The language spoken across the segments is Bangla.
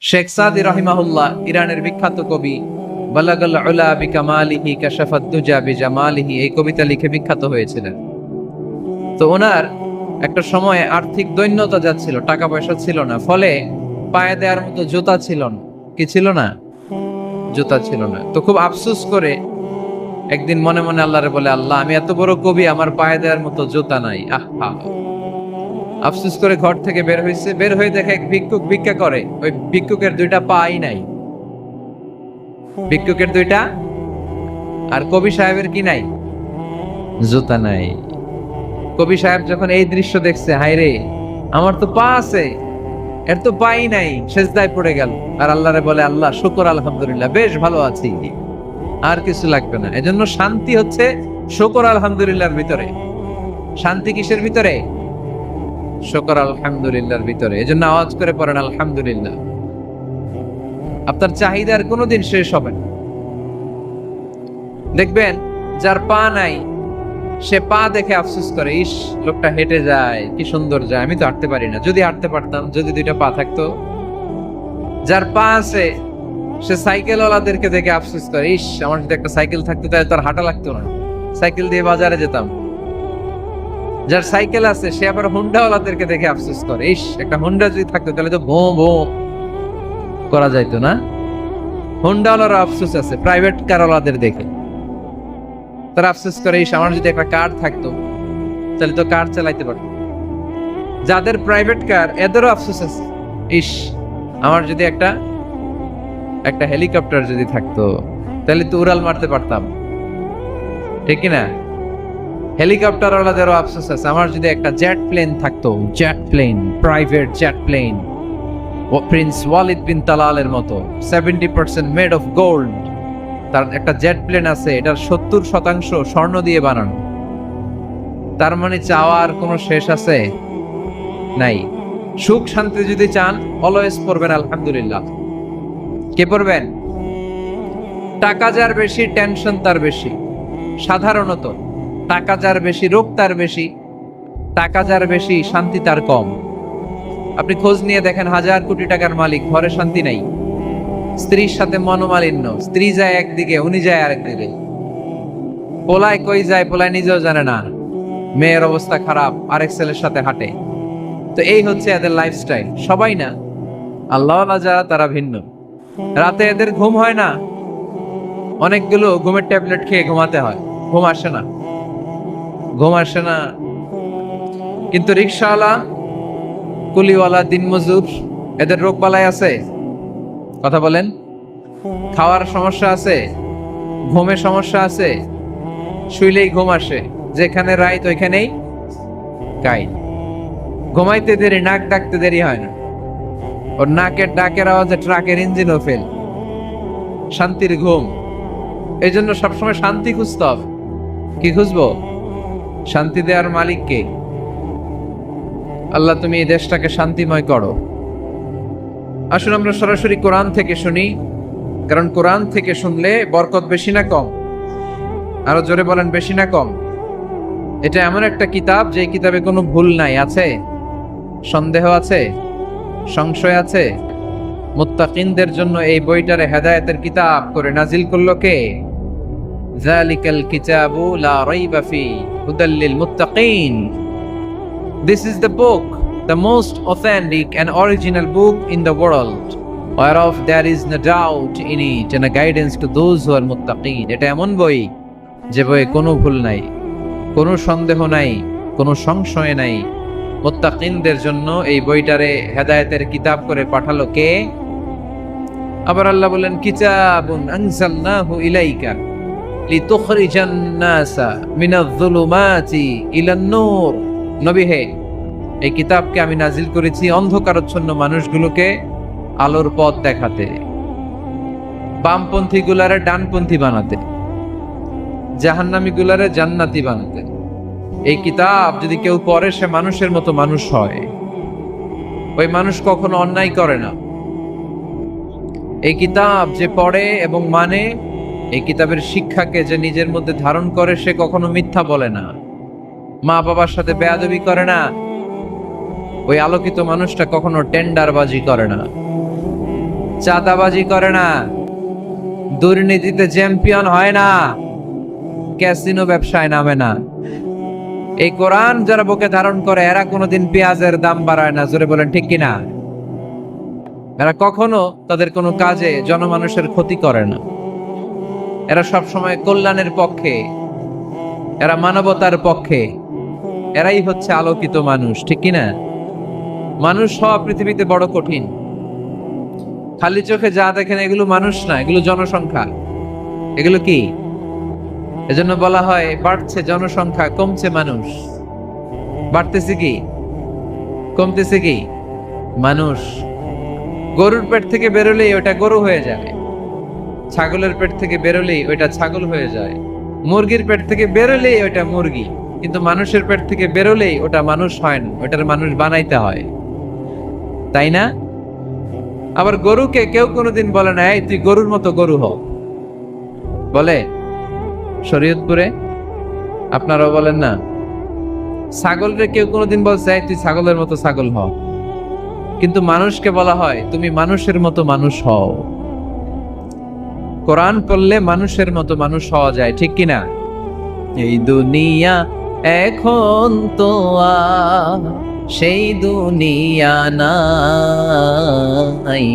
শেখ সাদি রাহিমাহুল্লাহ ইরানের বিখ্যাত কবি, বালাগাল উলা বিকামালিহি কাশাফাদ দুজা বিজামালিহি, এই কবিতা লিখে বিখ্যাত হয়েছিলেন। তো ওনার একটা সময় আর্থিক দৈন্যতা যাচ্ছিল, টাকা পয়সা ছিল না, ফলে পায়ে দেওয়ার মতো জুতা ছিল না। কি ছিল না? জুতা ছিল না। তো খুব আফসোস করে একদিন মনে মনে আল্লাহরে বলে, আল্লাহ আমি এত বড় কবি, আমার পায়ে দেওয়ার মতো জুতা নাই। আহা, আফসোস করে ঘর থেকে বের হয়েছে। বের হয়ে দেখে এক ভিক্ষুক ভিক্ষা করে। ওই ভিক্ষুকের দুইটা পাই নাই, ভিক্ষুকের দুইটা, আর কবি সাহেবের কি নাই? জুতা নাই। কবি সাহেব যখন এই দৃশ্য দেখছে, হায় রে, আমার তো পা আছে, এর তো পাই নাই, সেজদায় পড়ে গেল। আর আল্লাহরে বলে, আল্লাহ শুকর আলহামদুলিল্লাহ, বেশ ভালো আছি, আর কিছু লাগবে না। এজন্য শান্তি হচ্ছে শুকর আলহামদুলিল্লাহর ভিতরে। শান্তি কিসের ভিতরে? শুকর আলহামদুলিল্লাহর ভিতরে। এজন্য আওয়াজ করে পড়েন আলহামদুলিল্লাহ। আপনার চাহিদার কোনোদিন শেষ হবে না। দেখবেন যার পা নাই, সে পা দেখে আফসোস করে, ইস লোকটা হেঁটে যায়, কি সুন্দর যায়, আমি তো হাঁটতে পারি না, যদি হাঁটতে পারতাম, যদি দুইটা পা থাকতো। যার পা আছে, সে সাইকেলওয়ালাদেরকে দেখে আফসোস করে, ইস আমার যদি একটা সাইকেল থাকতো তাহলে তার হাঁটা লাগতো না, সাইকেল দিয়ে বাজারে যেতাম। যার সাইকেল আছে, সে আবার হুন্ডাওয়ালাদেরকে দেখে আফসোস করে, ইস একটা হুন্ডা যদি থাকতো তাহলে তো ভো ভো করা যাইতো না। হুন্ডাওয়ালার আফসোস আছে প্রাইভেট কারওয়ালাদের দেখে, তারা আফসোস করে, ইস আমার যদি একটা কার থাকতো তাহলে তো কার চালাইতে পারতো। যাদের প্রাইভেট কার, এদেরও আফসোস আছে, ইস আমার যদি একটা হেলিকপ্টার যদি থাকতো তাহলে তো উড়াল মারতে পারতাম, ঠিক কিনা? হেলিকপ্টার ওয়ালাদেরও আফসোস আছে, আমার যদি একটা জেট প্লেন থাকতো, jet plane, private jet plane, ও প্রিন্স ওয়ালিদ বিন তালালের মতো 70% মেড অফ গোল্ড, তার একটা জেট প্লেন আছে, এটার 70% স্বর্ণ দিয়ে বানানো। তার মানে চাওয়ার কোনো শেষ আছে? নাই। সুখ শান্তি যদি চান, অলওয়েজ পড়বেন আলহামদুলিল্লাহ। কে পড়বেন? টাকা যার বেশি, টেনশন তার বেশি। সাধারণত টাকা যার বেশি, রোগ তার বেশি। টাকা যার বেশি, শান্তি তার কম। আপনি খোঁজ নিয়ে দেখেন, 1000 কোটি টাকার মালিক, ঘরে শান্তি নাই। স্ত্রীর সাথে মনোমালিন্য, স্ত্রী যায় একদিকে, উনি যায় আরেকদিকে। পোলায় কই যায়, পোলায় নিজেও জানে না, মেয়ের অবস্থা খারাপ, আরেক ছেলের সাথে হাঁটে। তো এই হচ্ছে এদের লাইফস্টাইল। সবাই না, আল্লাহ যারা, তারা ভিন্ন। রাতে এদের ঘুম হয় না, অনেকগুলো ঘুমের ট্যাবলেট খেয়ে ঘুমাতে হয়, ঘুম আসে না, ঘুম আসে না। কিন্তু রিক্সাওয়ালা, কুলিওয়ালা, দিনমজুর, এদের রোগ বালাই আছে? কথা বলেন। খাওয়ার সমস্যা আছে, ঘুমের সমস্যা আছে, শুইলেই ঘুম আসে, যেখানে রাইত ওইখানেই কাই। ঘুমাইতে দেরি, নাক ডাকতে দেরি হয় না, ওর নাকের ডাকের আওয়াজে ট্রাকের ইঞ্জিনও ফেল। শান্তির ঘুম। এই জন্য সবসময় শান্তি খুঁজতে হবে। কি খুঁজবো? শান্তি দেওয়ার মালিক কে? আল্লাহ তুমি এই দেশটাকে শান্তিময় করো। আসুন আমরা সরাসরি কোরআন থেকে শুনি, কারণ কোরআন থেকে শুনলে বরকত বেশি না কম? আরো জোরে বলেন, বেশি না কম? এটা এমন একটা কিতাব, যে কিতাবে কোনো ভুল নাই। আছে সন্দেহ? আছে সংশয়? আছে? মুত্তাকিনদের জন্য এই বইটারে হেদায়েতের কিতাব করে নাজিল করলো কে? যালিকাল কিতাবু লা রাইবা ফি হুদাল লিল মুত্তাকিন। This is the book, the most authentic and original book in the world, whereof there is no doubt in it, and a guidance to those who are muttaqin. এটা এমন বই, যে বইয়ে কোনো ভুল নাই, কোনো সন্দেহ নাই, কোনো সংশয় নাই। মুত্তাকিনদের জন্য এই বইটারে হেদায়েতের কিতাব করে পাঠালো কে? আবার আল্লাহ বলেন, কিতাবুন আনজালনাহু ইলাইকা লিতুখরিজান নাসা মিনাজ যুলুমাতি ইলান নূর। নবী হে, এই কিতাবকে আমি নাজিল করেছি অন্ধকারাচ্ছন্ন মানুষগুলোকে আলোর পথ দেখাতে, বামপন্থী গুলারে ডানপন্থী বানাতে, জাহান্নামী গুলারে জান্নাতি বানাতে। এই কিতাব যদি কেউ পড়ে, সে মানুষের মতো মানুষ হয়। ওই মানুষ কখনো অন্যায় করে না। এই কিতাব যে পড়ে এবং মানে, এই কিতাবের শিক্ষাকে যে নিজের মধ্যে ধারণ করে, সে কখনো মিথ্যা বলে না, মা বাবার সাথে বেয়াদবি করে না, ওই আলোকিত মানুষটা কখনো টেন্ডারবাজি করে না, চাঁদাবাজি করে না, দুর্নীতিতে চ্যাম্পিয়ন হয় না, ক্যাসিনো ব্যবসায় নামে না। এই কোরআন যারা বুকে ধারণ করে এরা কোনোদিন পেঁয়াজের দাম বাড়ায় না, জোরে বলেন ঠিক কিনা? এরা কখনো তাদের কোনো কাজে জনমানুষের ক্ষতি করে না, এরা সব সময় কল্যাণের পক্ষে, এরা মানবতার পক্ষে, এরাই হচ্ছে আলোকিত মানুষ, ঠিক কিনা? মানুষ হওয়া পৃথিবীতে বড় কঠিন। খালি চোখে যা দেখেন এগুলো মানুষ না, এগুলো জনসংখ্যা। এগুলো কি? এজন্য বলা হয় বাড়ছে জনসংখ্যা, কমছে মানুষ। বাড়তেছে কি, কমতেছে কি? মানুষ। গরুর পেট থেকে বেরোলেই ওটা গরু হয়ে যায়, ছাগলের পেট থেকে বেরোলেই ওইটা ছাগল হয়ে যায়, মুরগির পেট থেকে বেরোলেই ওটা মুরগি, কিন্তু মানুষের পেট থেকে বেরোলেই ওটা মানুষ হয় না, ওটার মানুষ বানাইতে হয়, তাই না? আবার গরুকে কেউ কোনোদিন বলে না এই তুই গরুর মতো গরু হ, বলে? শরীয়তপুরে আপনারাও বলেন না? ছাগলকে কেউ কোনোদিন বলছে এই তুই ছাগলের মতো ছাগল হ, কিন্তু মানুষকে বলা হয় তুমি মানুষের মতো মানুষ হও। কোরআন পড়লে মানুষের মতো মানুষ হওয়া যায়, ঠিক কিনা? এই দুনিয়া এখন তো আর সেই দুনিয়া নাই,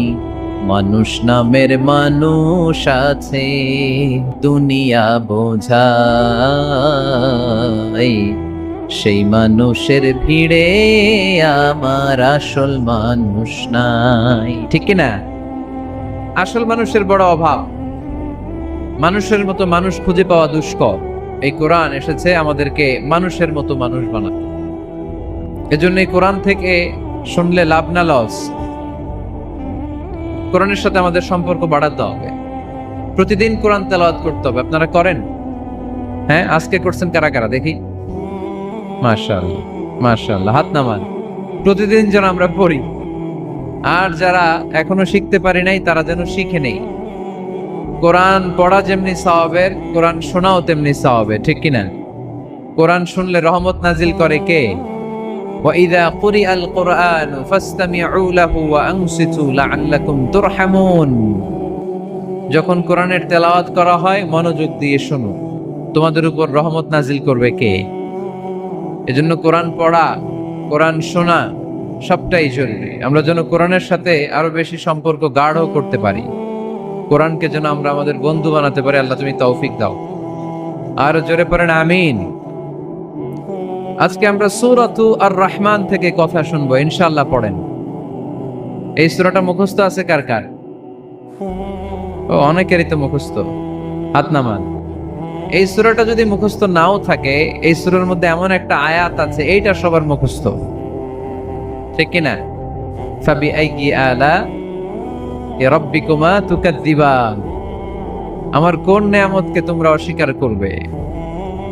মানুষ নামের মানুষ আছে দুনিয়া বোঝাই, সেই মানুষের ভিড়ে আমার আসল মানুষ নাই, ঠিক কিনা? আসল মানুষের বড় অভাব, মানুষের মতো মানুষ খুঁজে পাওয়া দুষ্কর। এই কোরআন এসেছে আমাদেরকে মানুষের মতো মানুষ বানাতে। এজন্য এই কোরআন থেকে শুনলে লাভ না লস। কোরআনের সাথে আমাদের সম্পর্ক বাড়াতে হবে, প্রতিদিন কোরআন তেলাওয়াত করতে হবে। আপনারা করেন? হ্যাঁ, আজকে করছেন কারা কারা দেখি? মাশাআল্লাহ, মাশাআল্লাহ, হাত নামান। প্রতিদিন যেন আমরা পড়ি, আর যারা এখনো শিখতে পারি নাই তারা যেন শিখে নেই। কোরআন পড়া যেমনি সওয়াবের, কোরআন শোনাও তেমনি সওয়াবের, ঠিক কিনা? কোরআন শুনলে রহমত নাজিল করে কে? وَإِذَا قُرِئَ الْقُرْآنُ فَاسْتَمِعُوا لَهُ وَأَنصِتُوا لَعَلَّكُمْ تُرْحَمُونَ। যখন কোরআনের তেলাওয়াত করা হয় মনোযোগ দিয়ে শোনো, তোমাদের উপর রহমত নাজিল করবে কে? এজন্য কোরআন পড়া, কোরআন শোনা সবটাই জরুরি। আমরা যেন কোরআনের সাথে আরো বেশি সম্পর্ক গাঢ় করতে পারি, কোরআনকে যেন আমরা আমাদের বন্ধু বানাতে পারি। আল্লাহ তুমি তৌফিক দাও। আর জোরে পড়েন আমিন। আজকে আমরা সূরাতু আর রহমান থেকে কথা শুনবো ইনশাআল্লাহ। পড়েন। এই সূরাটা মুখস্থ আছে কার কার? ও, অনেকেরই তো মুখস্থ, হাত নামান। এই সূরাটা যদি মুখস্থ নাও থাকে, এই সূরার মধ্যে এমন একটা আয়াত আছে এইটা সবার মুখস্থ, ঠিক কিনা? ফাবিআইয়ি আলা রাব্বিকুমা তুকাযযিবান, আমার কোন নিয়ামতকে তোমরা অস্বীকার করবে?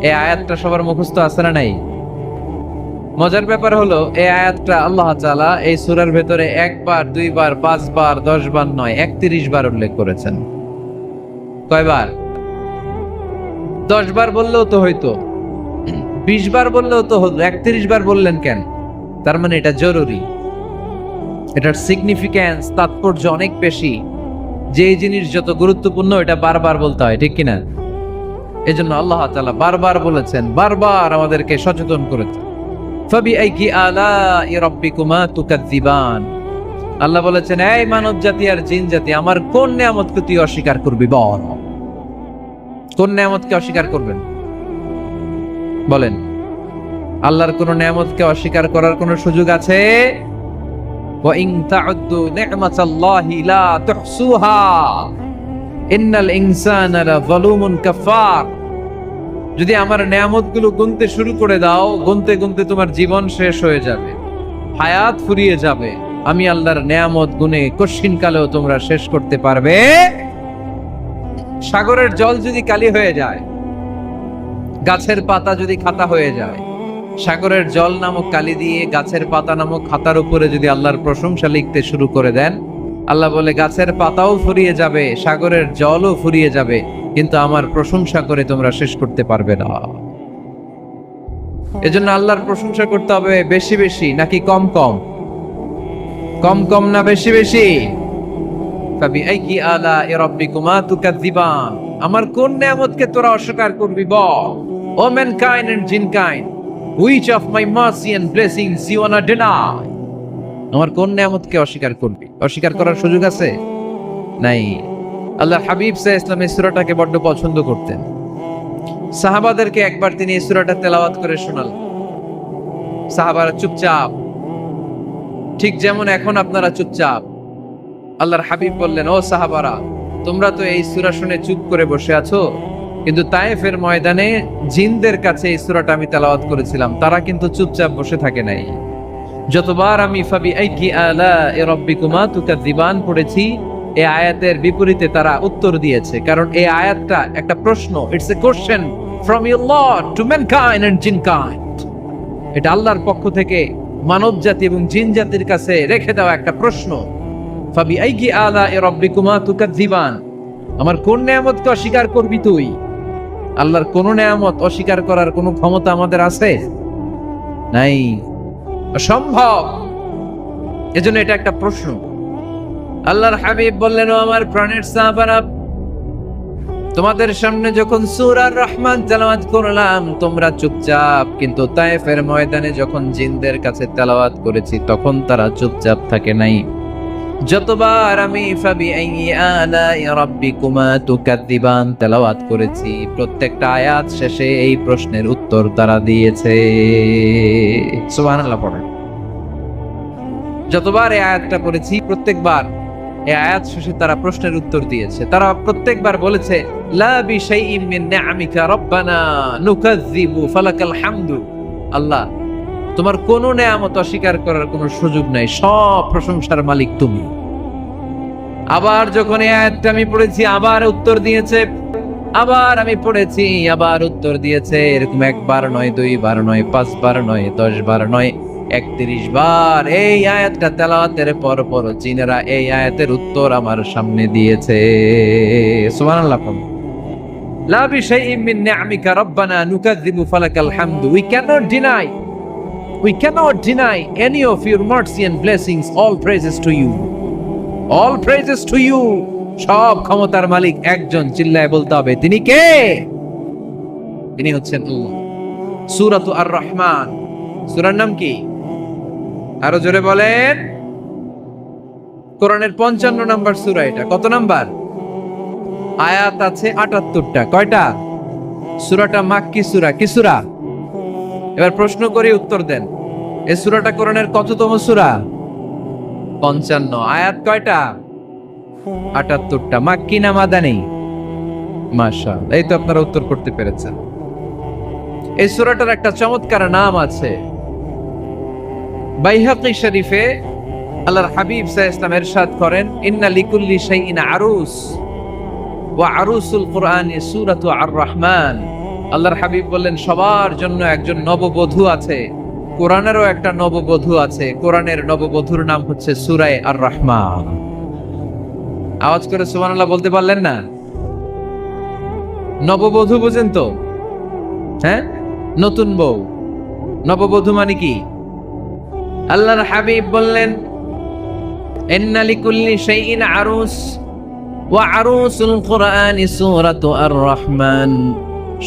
এই আয়াতটা সবার মুখস্থ আছে না নাই? মজার ব্যাপার হলো এই আয়াতটা আল্লাহ তাআলা এই সূরার ভেতরে একবার, দুইবার, 5 বার, 10 বার নয়, 31 বার উল্লেখ করেছেন। কয়বার? 10 বার বললেও তো হইতো, 20 বার বললেও তো হতো, 31 বার বললেন কেন? তার মানে এটা জরুরি, এটার সিগনিফিক্যান্স, তাৎপর্য অনেক বেশি। যে জিনিস যত গুরুত্বপূর্ণ এটা বারবার বলতে হয়, ঠিক কিনা? এজন্য আল্লাহ তাআলা বারবার বলেছেন, বারবার আমাদেরকে সচেতন করেছেন। ফাবিআইয়ি আলাই রাব্বিকুমা তুকাযযিবান, আল্লাহ বলেছেন এই মানব জাতি আর জিন জাতি আমার কোন নিয়ামতকে তুই অস্বীকার করবি? বল, কোন নিয়ামতকে অস্বীকার করবেন? বলেন। আল্লাহর কোন নিয়ামতকে অস্বীকার করার কোন সুযোগ আছে? ওয়া ইন তাউদ্দু নি'মাতাল্লাহি লা তুহসুহা ইন্নাল ইনসানা লাযালুমুন কাফার। যদি আমার নিয়ামতগুলো গুনতে শুরু করে দাও, গুনতে গুনতে তোমার জীবন শেষ হয়ে যাবে, হায়াত ফুরিয়ে যাবে। আমি আল্লাহর নিয়ামত গুনে কশিন কালেও তোমরা শেষ করতে পারবে? সাগরের জল যদি কালি হয়ে যায়, গাছের পাতা যদি খাতা হয়ে যায়, সাগরের জল নামক কালি দিয়ে গাছের পাতা নামক খাতার উপরে যদি আল্লাহর প্রশংসা লিখতে শুরু করে দেন, আল্লাহ বলে গাছের পাতাও ফুরিয়ে যাবে, সাগরের জলও ফুরিয়ে যাবে, কিন্তু আমার প্রশংসা করে তোমরা শেষ করতে পারবে না। এজন্য আল্লাহর প্রশংসা করতে হবে বেশি বেশি নাকি কম কম? কম কম না বেশি বেশি? ফাবিআইয়ি আলাኢ রাব্বিকুমা তুকাযযিবান, আমার কোন নিয়ামতকে তোরা অস্বীকার করবি বল। ও mankind and jinnkind, which of my mercy and blessings you wanna deny? আমার কোন নিয়ামতকে অস্বীকার করবি? অস্বীকার করার সুযোগ আছে? নাই। আল্লাহ হাবিব সাল্লাল্লাহু আলাইহি ওয়াসাল্লাম এই সূরাটাকে বড় পছন্দ করতেন। সাহাবাদেরকে একবার তিনি এই সূরাটা তেলাওয়াত করে শোনালেন। সাহাবারা চুপচাপ, ঠিক যেমন এখন আপনারা চুপচাপ। আল্লাহর হাবিব বললেন, ও সাহাবারা, তোমরা তো এই সূরা শুনে চুপ করে বসে আছো, কিন্তু তায়েফের ময়দানে জিনদের কাছে এই সূরাটা আমি তেলাওয়াত করেছিলাম, তারা কিন্তু চুপচাপ বসে থাকে নাই। যতবার আমি ফাবিআইয়ি আলাኢ রাব্বিকুমা তুকাযযিবান পড়েছি, এই আয়াতের বিপরীতে তারা উত্তর দিয়েছে, কারণ এই আয়াতটা একটা প্রশ্ন। It's a question from your Lord to mankind and jinnkind. এটা আল্লাহর পক্ষ থেকে মানব জাতি এবং জিন জাতির কাছে রেখে দেওয়া একটা প্রশ্ন। ফাবিআইয়ি আলাኢ রাব্বিকুমা তুকাযযিবান, আমার কোন নিয়ামতকে অস্বীকার করবি তুই? আল্লাহর কোন নিয়ামত অস্বীকার করার কোন ক্ষমতা আমাদের আছে? নাই, অসম্ভব। এজন্য এটা একটা প্রশ্ন। আল্লাহর হাবিব বললেন, ও আমার প্রাণের সাহাবারা, তোমাদের সামনে যখন সূরা আর রহমান তেলাওয়াত করলাম তোমরা চুপচাপ, কিন্তু তায়েফের ময়দানে যখন জিনদের কাছে তেলাওয়াত করেছি তখন তারা চুপচাপ থাকে নাই। যতবার আমি ফাবিআইয়ি আলাই রাব্বিকুমা তুকাযযিবান তেলাওয়াত করেছি, প্রত্যেকটা আয়াত শেষে এই প্রশ্নের উত্তর তারা দিয়েছে। সুবহানাল্লাহ পড়েন। যতবার এই আয়াতটা পড়েছি প্রত্যেকবার এই আয়াত শেষে তারা প্রশ্নের উত্তর দিয়েছে। তারা প্রত্যেকবার বলেছে, লা বিশাইইন মিন নিআমিকা রাব্বানা নুকাযযিবু ফালাকাল হামদু। আল্লাহ, তোমার কোন নিয়ামত অস্বীকার করার কোনো সুযোগ নাই, সব প্রশংসার মালিক তুমি। আবার যখন এই আয়াতটা আমি পড়েছি আবার উত্তর দিয়েছে, আবার আমি পড়েছি আবার উত্তর দিয়েছে। এরকম একবার নয়, দুইবার নয়, পাঁচবার নয়, 10 বার নয়, 31 বার এই আয়াতটা তেলাওয়াতের পর পর জিনেরা এই আয়াতের উত্তর আমার সামনে দিয়েছে। সুবহানাল্লাহ। লা বিশাইইন মিন নিআমিকা রাব্বানা নুকাযযিবু ফালাকাল হামদু। We cannot deny any of your mercy and blessings. All praises to you. All praises to you. সব ক্ষমতার মালিক একজন, চিল্লায় বলতে হবে, তিনি কে? তিনি হচ্ছেন আল্লাহ। সূরাতু আর রহমান, সূরার নাম কি? আরো জোরে বলেন। কোরআনের 55 নাম্বার সূরা এটা। কত নাম্বার? আয়াত আছে 78টা। কয়টা? সূরাটা মাক্কি সূরা। কি সূরা? এবার প্রশ্ন করে উত্তর দেন। এই সূরাটা কোরআনের কততম সূরা? 55। আয়াত কয়টা? 78টা। মাক্কি না মাদানী? মাশাআল্লাহ, এই তো আপনারা উত্তর করতে পেরেছেন। এই সূরাটার একটা চমৎকার নাম আছে। বাইহাকী শরীফে আল্লাহর হাবিব সাল্লাল্লাহু আলাইহি ওয়াসাল্লাম ইরশাদ করেন, ইন্না লিকুল্লি শাইইন আরুস ওয়া আরুসুল কুরআনি সূরাতু আর রহমান। আল্লাহর হাবিব বললেন, সবার জন্য একজন নববধূ আছে, কোরআনেরও একটা নববধূ আছে। কোরআনের নববধূর নাম হচ্ছে সূরা আর রহমান। আওয়াজ করে সুবহানাল্লাহ বলতে পারলেন না? নববধূ বুঝেন তো? হ্যাঁ, নতুন বউ। নববধূ মানে কি? আল্লাহর হাবিব বললেন, ইন্না লিকুল্লি শাইইন আরুস ওয়া আরুসুল কুরআনি সূরাতু আর রহমান।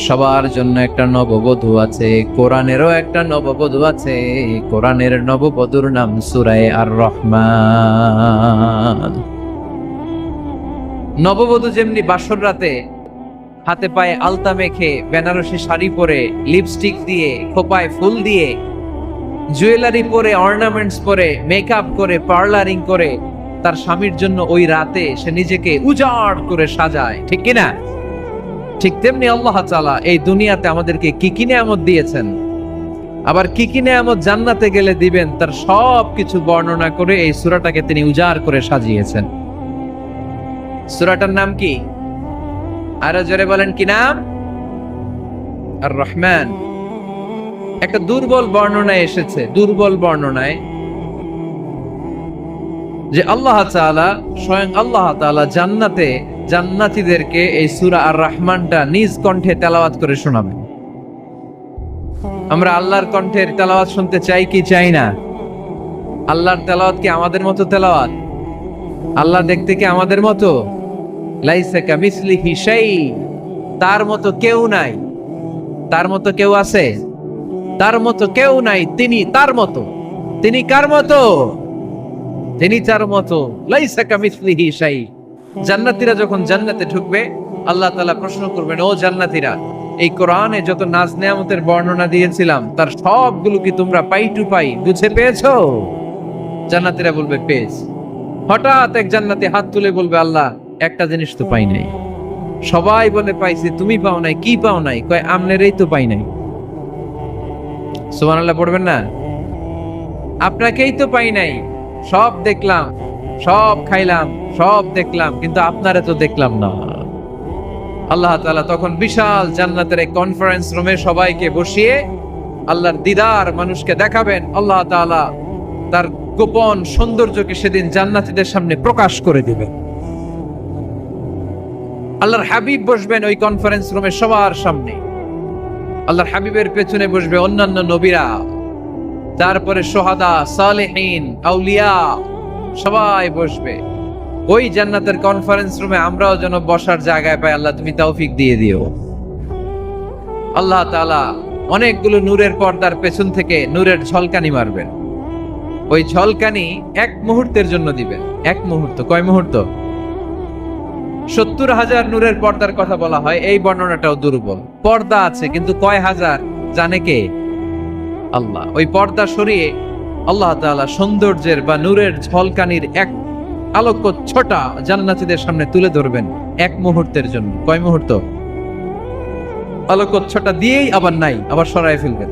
সবার জন্য একটা নববধূ আছে, কোরআনেরও একটা নববধূ আছে। কোরআনের নববধূর নাম সূরা আর রহমান। নববধূ যেমনি বাসর রাতে হাতে পায়ে আলতা মেখে, বেনারসি শাড়ি পরে, লিপস্টিক দিয়ে, খোপায় ফুল দিয়ে, জুয়েলারি পরে, অর্নামেন্টস পরে, মেকআপ করে, পার্লারিং করে তার স্বামীর জন্য ওই রাতে সে নিজেকে উজাড় করে সাজায়, ঠিক কিনা? ঠিক তেমনি আল্লাহ তাআলা এই দুনিয়াতে আমাদেরকে কি কি নিয়ামত দিয়েছেন, আবার কি কি নিয়ামত জান্নাতে গেলে দিবেন, তার সব কিছু বর্ণনা করে এই সূরাটাকে তিনি উজাড় করে সাজিয়েছেন। সূরাটার নাম কি? আরো জোরে বলেন, কি নাম? আর রহমান। একটা দুর্বল বর্ণনায় এসেছে, দুর্বল বর্ণনায়, যে আল্লাহ তাআলা, স্বয়ং আল্লাহ তাআলা জান্নাতে জান্নাতীদেরকে এই সূরা আর রহমানটা নিজ কণ্ঠে তেলাওয়াত করে শোনাবেন। আমরা আল্লাহর কণ্ঠের তেলাওয়াত শুনতে চাই কি চাই না? আল্লাহর তেলাওয়াত কি আমাদের মতো তেলাওয়াত? আল্লাহ দেখতে কি আমাদের মতো? লাইসা কামিসলিহি শাই, তার মতো কেউ নাই। তার মতো কেউ আছে? তার মতো কেউ নাই। তিনি তার মতো। তিনি কার মতো? তিনি তার মতো। লাইসা কামিসলিহি শাই। জান্নাতীরা যখন জান্নাতে ঢুকবে, আল্লাহ তাআলা প্রশ্ন করবেন, ও জান্নাতীরা, এই কোরআনে যত নাজ নেয়ামতের বর্ণনা দিয়েছিলাম তার সবগুলো কি তোমরা পাই টু পাই বুঝে পেয়েছো? জান্নাতীরা বলবে পেয়েছি। হঠাৎ এক জান্নাতি হাত তুলে বলবে, আল্লাহ একটা জিনিস তো পাই নাই। সবাই বলে পাইছি, তুমি পাও নাই। কি পাও নাই? কয় আমনেরই তো পাই নাই। সুবহানাল্লাহ পড়বেন না? আপনাকেই তো পাই নাই। সব দেখলাম, সব খাইলাম, সব দেখলাম, কিন্তু আপনারে তো দেখলাম না। আল্লাহ তাআলা তখন বিশাল জান্নাতের এক কনফারেন্স রুমে সবাইকে বসিয়ে আল্লাহর দিদার মানুষকে দেখাবেন। আল্লাহ তাআলা তার গোপন সৌন্দর্যকে সেদিন জান্নাতীদের সামনে প্রকাশ করে দিবেন। আল্লাহর হাবিব বসবেন ওই কনফারেন্স রুমে সবার সামনে। আল্লাহর হাবিবের পেছনে বসবে অন্যান্য নবীরা, তারপরে সোহাদা, সালেহীন, আউলিয়া সবাই বসবে। ওই জান্নাতের কনফারেন্স রুমে আমরাও যেন বসার জায়গায় পাই, আল্লাহ তুমি তৌফিক দিয়ে দিও। আল্লাহ তাআলা অনেকগুলো নূরের পর্দার পেছন থেকে নূরের ঝলকানি মারবেন। ওই ঝলকানি এক মুহূর্তের জন্য দিবেন। এক মুহূর্ত। কয় মুহূর্ত? 70,000 নূরের পর্দার কথা বলা হয়। এই বর্ণনাটাও দুর্বল। পর্দা আছে কিন্তু কয় হাজার জানে কে? আল্লাহ। ওই পর্দা সরিয়ে আল্লাহ তাআলা সৌন্দর্যের বা নূরের ঝলকানির এক আলোক ছোটা জান্নাতীদের সামনে তুলে ধরবেন এক মুহূর্তের জন্য। কয় মুহূর্ত? আলোক ছোটা দিয়েই আবার নাই, আবার সরায় ফেলবেন।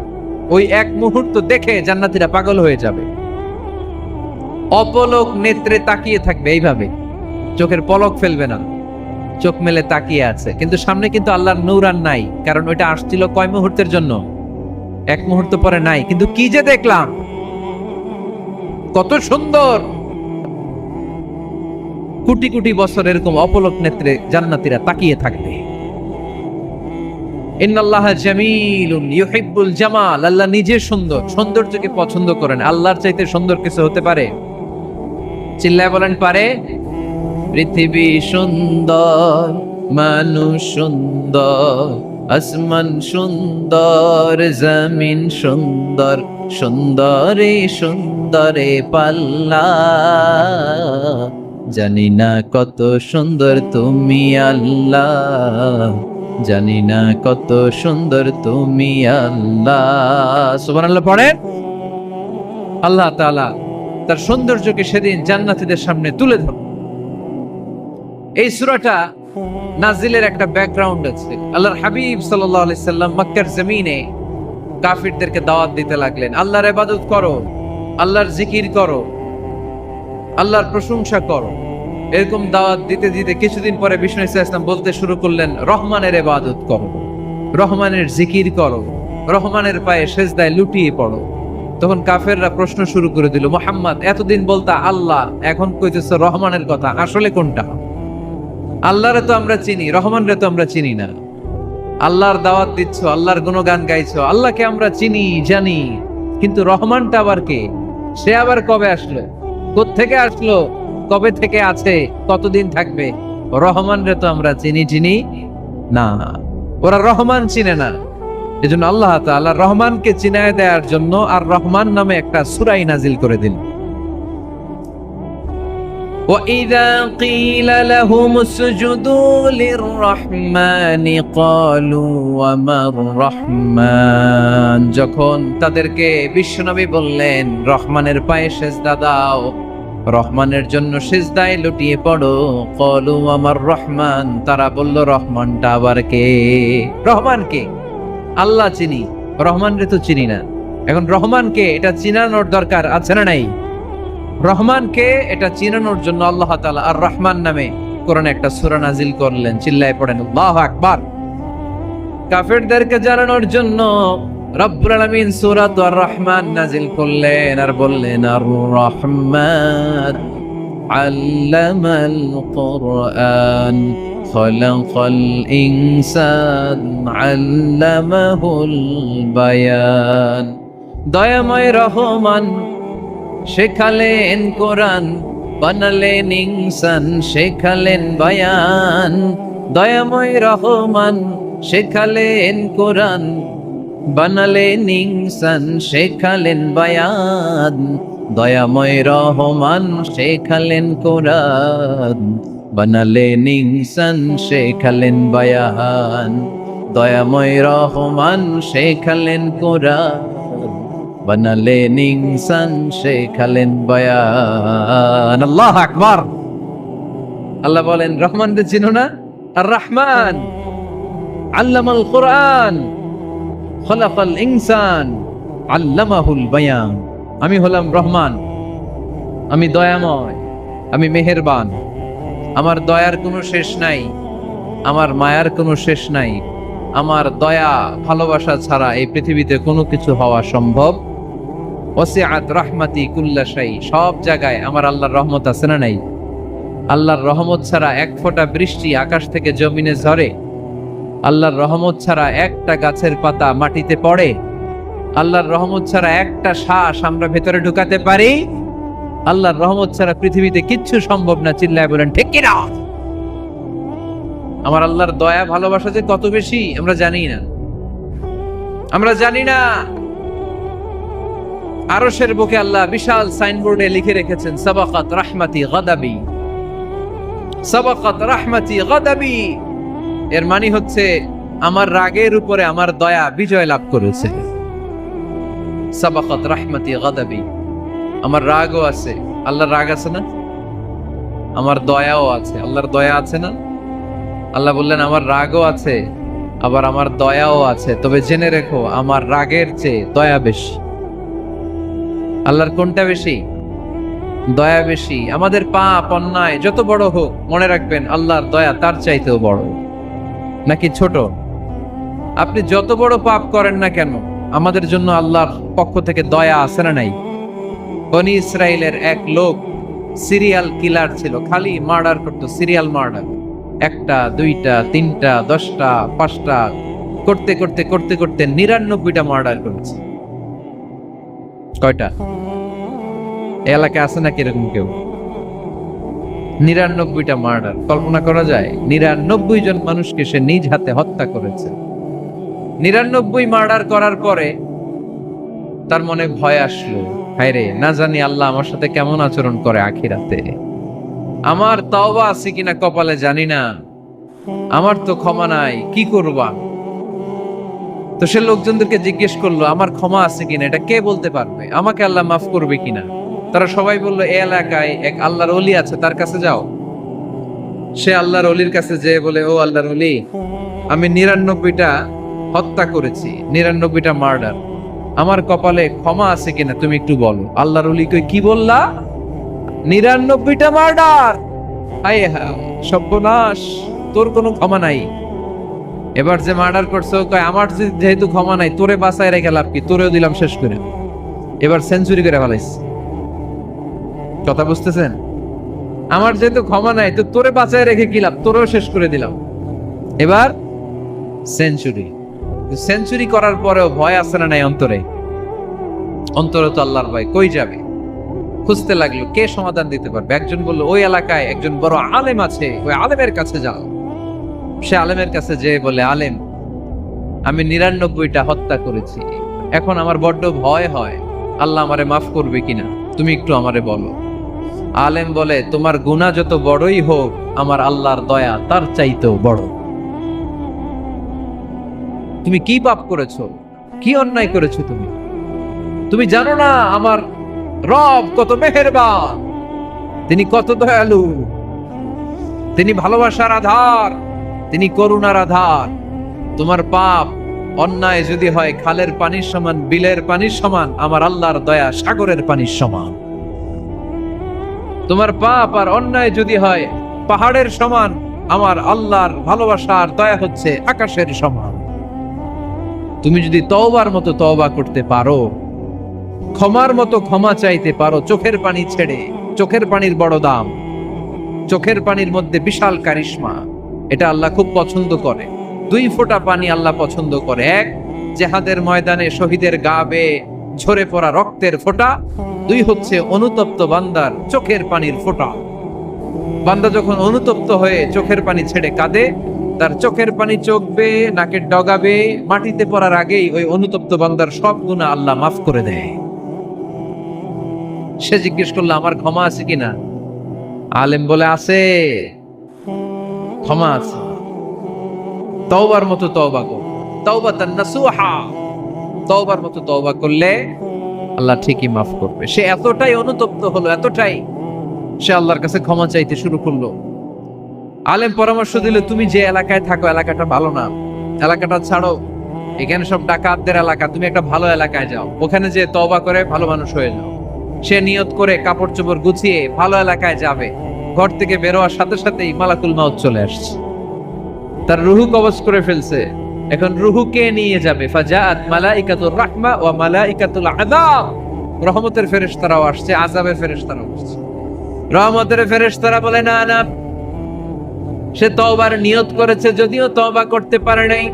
ওই এক মুহূর্ত দেখে জান্নাতীরা পাগল হয়ে যাবে, অপলক নেত্রে তাকিয়ে থাকবে। এইভাবে চোখের পলক ফেলবে না, চোখ মেলে তাকিয়ে আছে। কিন্তু সামনে কিন্তু আল্লাহর নূর আর নাই, কারণ ওইটা আসছিল কয় মুহূর্তের জন্য? এক মুহূর্ত পরে নাই। কিন্তু কি যে দেখলাম, কত সুন্দর! কোটি কোটি বছর এরকম অপলক নেত্রে জান্নাতীরা তাকিয়ে থাকবে। ইন্নাল্লাহা জামিলুন ইউহিব্বুল জামাল। আল্লাহ নিজে সুন্দর, সৌন্দর্যকে পছন্দ করেন। আল্লাহর চাইতে সুন্দর কিছু হতে পারে? চিল্লায় বলেন পারে? পৃথিবী সুন্দর, মানুষ সুন্দর, আসমান সুন্দর, জমিন সুন্দর, সুন্দরে সুন্দরে পাল্লা। জানি না কত সুন্দর তুমি আল্লাহ, জানি না কত সুন্দর তুমি আল্লাহ। সুবহানাল্লাহ পড়েন। আল্লাহ তাআলা তার সৌন্দর্যকে সেদিন জান্নাতীদের সামনে তুলে ধরবেন। এই সূরাটা নাজিলের একটা ব্যাকগ্রাউন্ড আছে। আল্লাহর হাবিব সাল্লাল্লাহু আলাইহি সাল্লাম মক্কার জমিনে কাফিরদেরকে দাওয়াত দিতে লাগলেন, আল্লাহর ইবাদত করো, আল্লাহর জিকির করো, আল্লাহর প্রশংসা করো। এরকম দাওয়াত দিতে দিতে কিছুদিন পরে বিষ্ণু ইসলাম বলতে শুরু করলেন, রহমানের ইবাদত করো, রহমানের জিকির করো, রহমানের পায়ে সেজদায় লুটিয়ে পড়ো। তখন কাফেররা প্রশ্ন শুরু করে দিল, মুহাম্মদ এতদিন বলতা আল্লাহ, এখন কইতেছ রহমানের কথা, আসলে কোনটা? আল্লাহরে তো আমরা চিনি, রহমানরে তো আমরা চিনি না। আল্লাহর দাওয়াত দিচ্ছ, আল্লাহর গুণগান গাইছো, আল্লাহকে আমরা চিনি জানি, কিন্তু রহমানটা আবার কে? সে আবার কবে আসলো, কোত্থেকে আসলো, কবে থেকে আছে, কতদিন থাকবে? রহমানরে তো আমরা চিনি না। ওরা রহমান চিনে না। এজন্য আল্লাহ তাআলা রহমানকে চিনায় দেওয়ার জন্য আর রহমান নামে একটা সূরা নাজিল করে দিলেন। وَإِذَا قِيلَ لَهُمُ اسْجُدُوا لِلرَّحْمَنِ قَالُوا وَمَا الرَّحْمَنُ। যখন তাদেরকে বিশ্বনবী বললেন রহমানের পায়ে সেজদা দাও, রহমানের জন্য সিজদায় লুটিয়ে পড়ো, ক্বালু আমার রহমান, তারা বলল রহমানটা আবার কে? রহমান কে? আল্লাহ চিনি, রহমানরে তো চিনি না। এখন রহমানকে এটা চিনানোর দরকার আছে না নাই? রহমানকে এটা চিনানোর জন্য আল্লাহ তাআলা আর রহমান নামে কোরআনে একটা সূরা নাজিল করলেন। চিল্লায় পড়েন আল্লাহু আকবার। কাফেরদেরকে জানানোর জন্য রব্বুল আলামিন সূরাত আর রহমান নাজিল করলেন আর বললেন আর রহমান। আল্লামাল কুরআন খলাকাল ইনসান আল্লামাহুল বায়ান। দয়াময় রহমান শেখালেন কোরআন, বানালেন ইনসান শেখালেন বায়ান। দয়াময় রহমান শেখালেন কোরআন, বানালেন ইনসান শেখালেন বায়ান। দয়াময় রহমান শেখালেন কোরআন, বানালেন ইনসান শেখালেন বায়ান। দয়াময় রহমান শেখালেন কোরআন, বানালেন ইনসান শেখালেন বায়ান। আল্লাহু আকবার। আল্লাহ বলেন রহমান রে চিনো না? আর রহমান আল্লামাল কোরআন খলাকাল ইনসান আল্লামাহুল বায়ান। আমি হলাম রহমান, আমি দয়াময়, আমি মেহেরবান। আমার দয়ার কোনো শেষ নাই, আমার মায়ার কোনো শেষ নাই। আমার দয়া ভালোবাসা ছাড়া এই পৃথিবীতে কোনো কিছু হওয়া সম্ভব। ওয়াসিআত রাহমাতি কুল্লা শাই। সব জায়গায় আমার আল্লাহর রহমত আছে না নাই? আল্লাহর রহমত ছাড়া এক ফোঁটা বৃষ্টি আকাশ থেকে জমিনে ঝরে? আল্লাহর রহমত ছাড়া একটা গাছের পাতা মাটিতে পড়ে? আল্লাহর রহমত ছাড়া একটা শ্বাস আমরা ভেতরে ঢুকাতে পারি? আল্লাহর রহমত ছাড়া পৃথিবীতে কিচ্ছু সম্ভব না। চিল্লায় বলেন ঠিক কিনা? আমার আল্লাহর দয়া ভালোবাসা যে কত বেশি আমরা জানি না, আমরা জানি না। আরশের বুকে আল্লাহ বিশাল সাইনবোর্ডে লিখে রেখেছেন সাবাকাত রাহমাতি গাদাবি, সাবাকাত রাহমাতি গাদাবি। এর মানে হচ্ছে আমার রাগের উপরে আমার দয়া বিজয় লাভ করেছে। সাবাকাত রাহমাতি গাদাবি। আমার রাগও আছে, আল্লাহর রাগ আছে না? আমার দয়াও আছে, আল্লাহর দয়া আছে না? আল্লাহ বললেন আমার রাগও আছে, আবার আমার দয়াও আছে। তবে জেনে রেখো আমার রাগের চেয়ে দয়া বেশি। আল্লাহর কোনটা বেশি? দয়া বেশি। আমাদের পাপ অন্যায় যত বড় হোক, মনে রাখবেন আল্লাহর দয়া তার চাইতেও বড়। নাকি ছোট? আপনি যত বড় পাপ করেন না কেন, আমাদের জন্য আল্লাহর পক্ষ থেকে দয়া আছে না নাই? বনি ইসরায়েলের এক লোক সিরিয়াল কিলার ছিল, খালি মার্ডার করতো, সিরিয়াল মার্ডার। একটা, দুইটা, তিনটা, 10টা, 5টা করতে করতে করতে করতে 99টা মার্ডার করেছে। কয়টা? এলাকায় আছে নাকি এরকম কেউ? 99টা মার্ডার। কল্পনা করা যায়? 99 জন মানুষকে সে নিজ হাতে হত্যা করেছে। 99 মার্ডার করার পরে তার মনে ভয় আসলো, হায় রে, না জানি আল্লাহ আমার সাথে কেমন আচরণ করে আখিরাতে। আমার তওবা আছে কিনা কপালে জানি না, আমার তো ক্ষমা নাই, কি করবা? তো সে লোকজনদেরকে জিজ্ঞেস করলো আমার ক্ষমা আছে কিনা, এটা কে বলতে পারবে? আমাকে আল্লাহ মাফ করবে কিনা? তারা সবাই বললো এই এলাকায় এক আল্লাহর ওলি আছে, তার কাছে যাও। সে আল্লাহর ওলির কাছে যেয়ে বলে, ও আল্লাহর ওলি, আমি 99টা হত্যা করেছি, 99টা মার্ডার, আমার কপালে ক্ষমা আছে কিনা তুমি একটু বলো। আল্লাহর ওলি কই, কি বললা? 99টা মার্ডার? হায় হায়, সর্বনাশ, তোর কোনো ক্ষমা নাই। এবার যে মার্ডার করছো কয় আমার যেহেতু ক্ষমা নাই, তোরে বাঁচায় রেখে লাভ কি, তোরেও দিলাম শেষ করে। এবার সেঞ্চুরি করে ফেলাইছে। কথা বুঝতেছেন? আমার যেহেতু ক্ষমা নাই, তো তোরে বাঁচায় রেখে কি লাভ, তোরেও শেষ করে দিলাম। এবার সেঞ্চুরি। সেঞ্চুরি করার পরেও ভয় আছে না নাই অন্তরে? অন্তরে তো আল্লাহর ভয়, কই যাবে? খুঁজতে লাগলো কে সমাধান দিতে পারবে। একজন বলল ওই এলাকায় একজন বড় আলেম আছে, ওই আলেমের কাছে যাও। সে আলেমের কাছে যেয়ে বলে, আলেম, আমি 99টা হত্যা করেছি, এখন আমার বড্ড ভয় হয়, আল্লাহ আমারে মাফ করবে কিনা, তুমি একটু আমারে বলো। আলেম বলে, তোমার গুনাহ যত বড়ই হোক, আমার আল্লাহর দয়া তার চাইতেও বড়। তুমি কি পাপ করেছো, কি অন্যায় করেছো? তুমি জানো না আমার রব কত মেহেরবান, তিনি কত দয়ালু, তিনি ভালোবাসার আধার, তিনি করুণার আধার। তোমার পাপ অন্যায় যদি হয় খালের পানির সমান, বিলের পানির সমান, আমার আল্লাহর দয়া সাগরের পানির সমান। তোমার পাপ আর অন্যায় যদি হয় পাহাড়ের সমান, আমার আল্লাহর ভালোবাসার দয়া হচ্ছে আকাশের সমান। তুমি যদি তওবার মতো তওবা করতে পারো, ক্ষমার মতো ক্ষমা চাইতে পারো, চোখের পানি ছেড়ে চোখের পানির বড় দাম, চোখের পানির মধ্যে বিশাল কারিশমা। এটা আল্লাহ খুব পছন্দ করে। 2 ফোঁটা পানি আল্লাহ পছন্দ করে। এক, জেহাদের ময়দানে শহীদের গা বেয়ে ঝরে পড়া রক্তের ফোঁটা। 2 হচ্ছে অনুতপ্ত বান্দার চোখের পানির ফোঁটা। বান্দা যখন অনুতপ্ত হয়ে চোখের পানি ছেড়ে কাঁদে, তার চোখের পানি চোখ বেয়ে নাকের ডগা বেয়ে মাটিতে পড়ার আগেই ওই অনুতপ্ত বান্দার সব গুনাহ আল্লাহ মাফ করে দেয়। সে জিজ্ঞেস করলো, আমার ক্ষমা আছে কিনা? আলেম বলে, আছে, ক্ষমা আছে। তওবার মতো তওবা কর, তাওবাতান নাসুহা, তওবার মতো তওবা করলে আল্লাহ ঠিকই মাফ করবে। সে এতটাই অনুতপ্ত হলো, এতটাই, সে আল্লাহর কাছে ক্ষমা চাইতে শুরু করলো। আলেম পরামর্শ দিল, তুমি যে এলাকায় থাকো এলাকাটা ভালো না, এলাকাটা ছাড়ো, এখানে সব ডাকাতদের এলাকা, তুমি একটা ভালো এলাকায় যাও, ওখানে যে তওবা করে ভালো মানুষ হয়ে যাও। সে নিয়ত করে কাপড় চোপড় গুছিয়ে ভালো এলাকায় যাবে। ঘর থেকে বের হওয়ার সাথে সাথেই মালাকুল মাউত চলে আসছে, তার রুহু কবজ করে ফেলছে। এখন রুহুকে নিয়ে যাবে। ফাজাআত মালাইকাতুর রাহমা ওয়া মালাইকাতুল আযাব, রহমতের ফেরেশতারাও আসছে, আযাবের ফেরেশতারাও আসছে। রহমতের ফেরেশতারা বলে, না না, সে তওবার নিয়ত করেছে, যদিও তওবা করতে পারে নাই,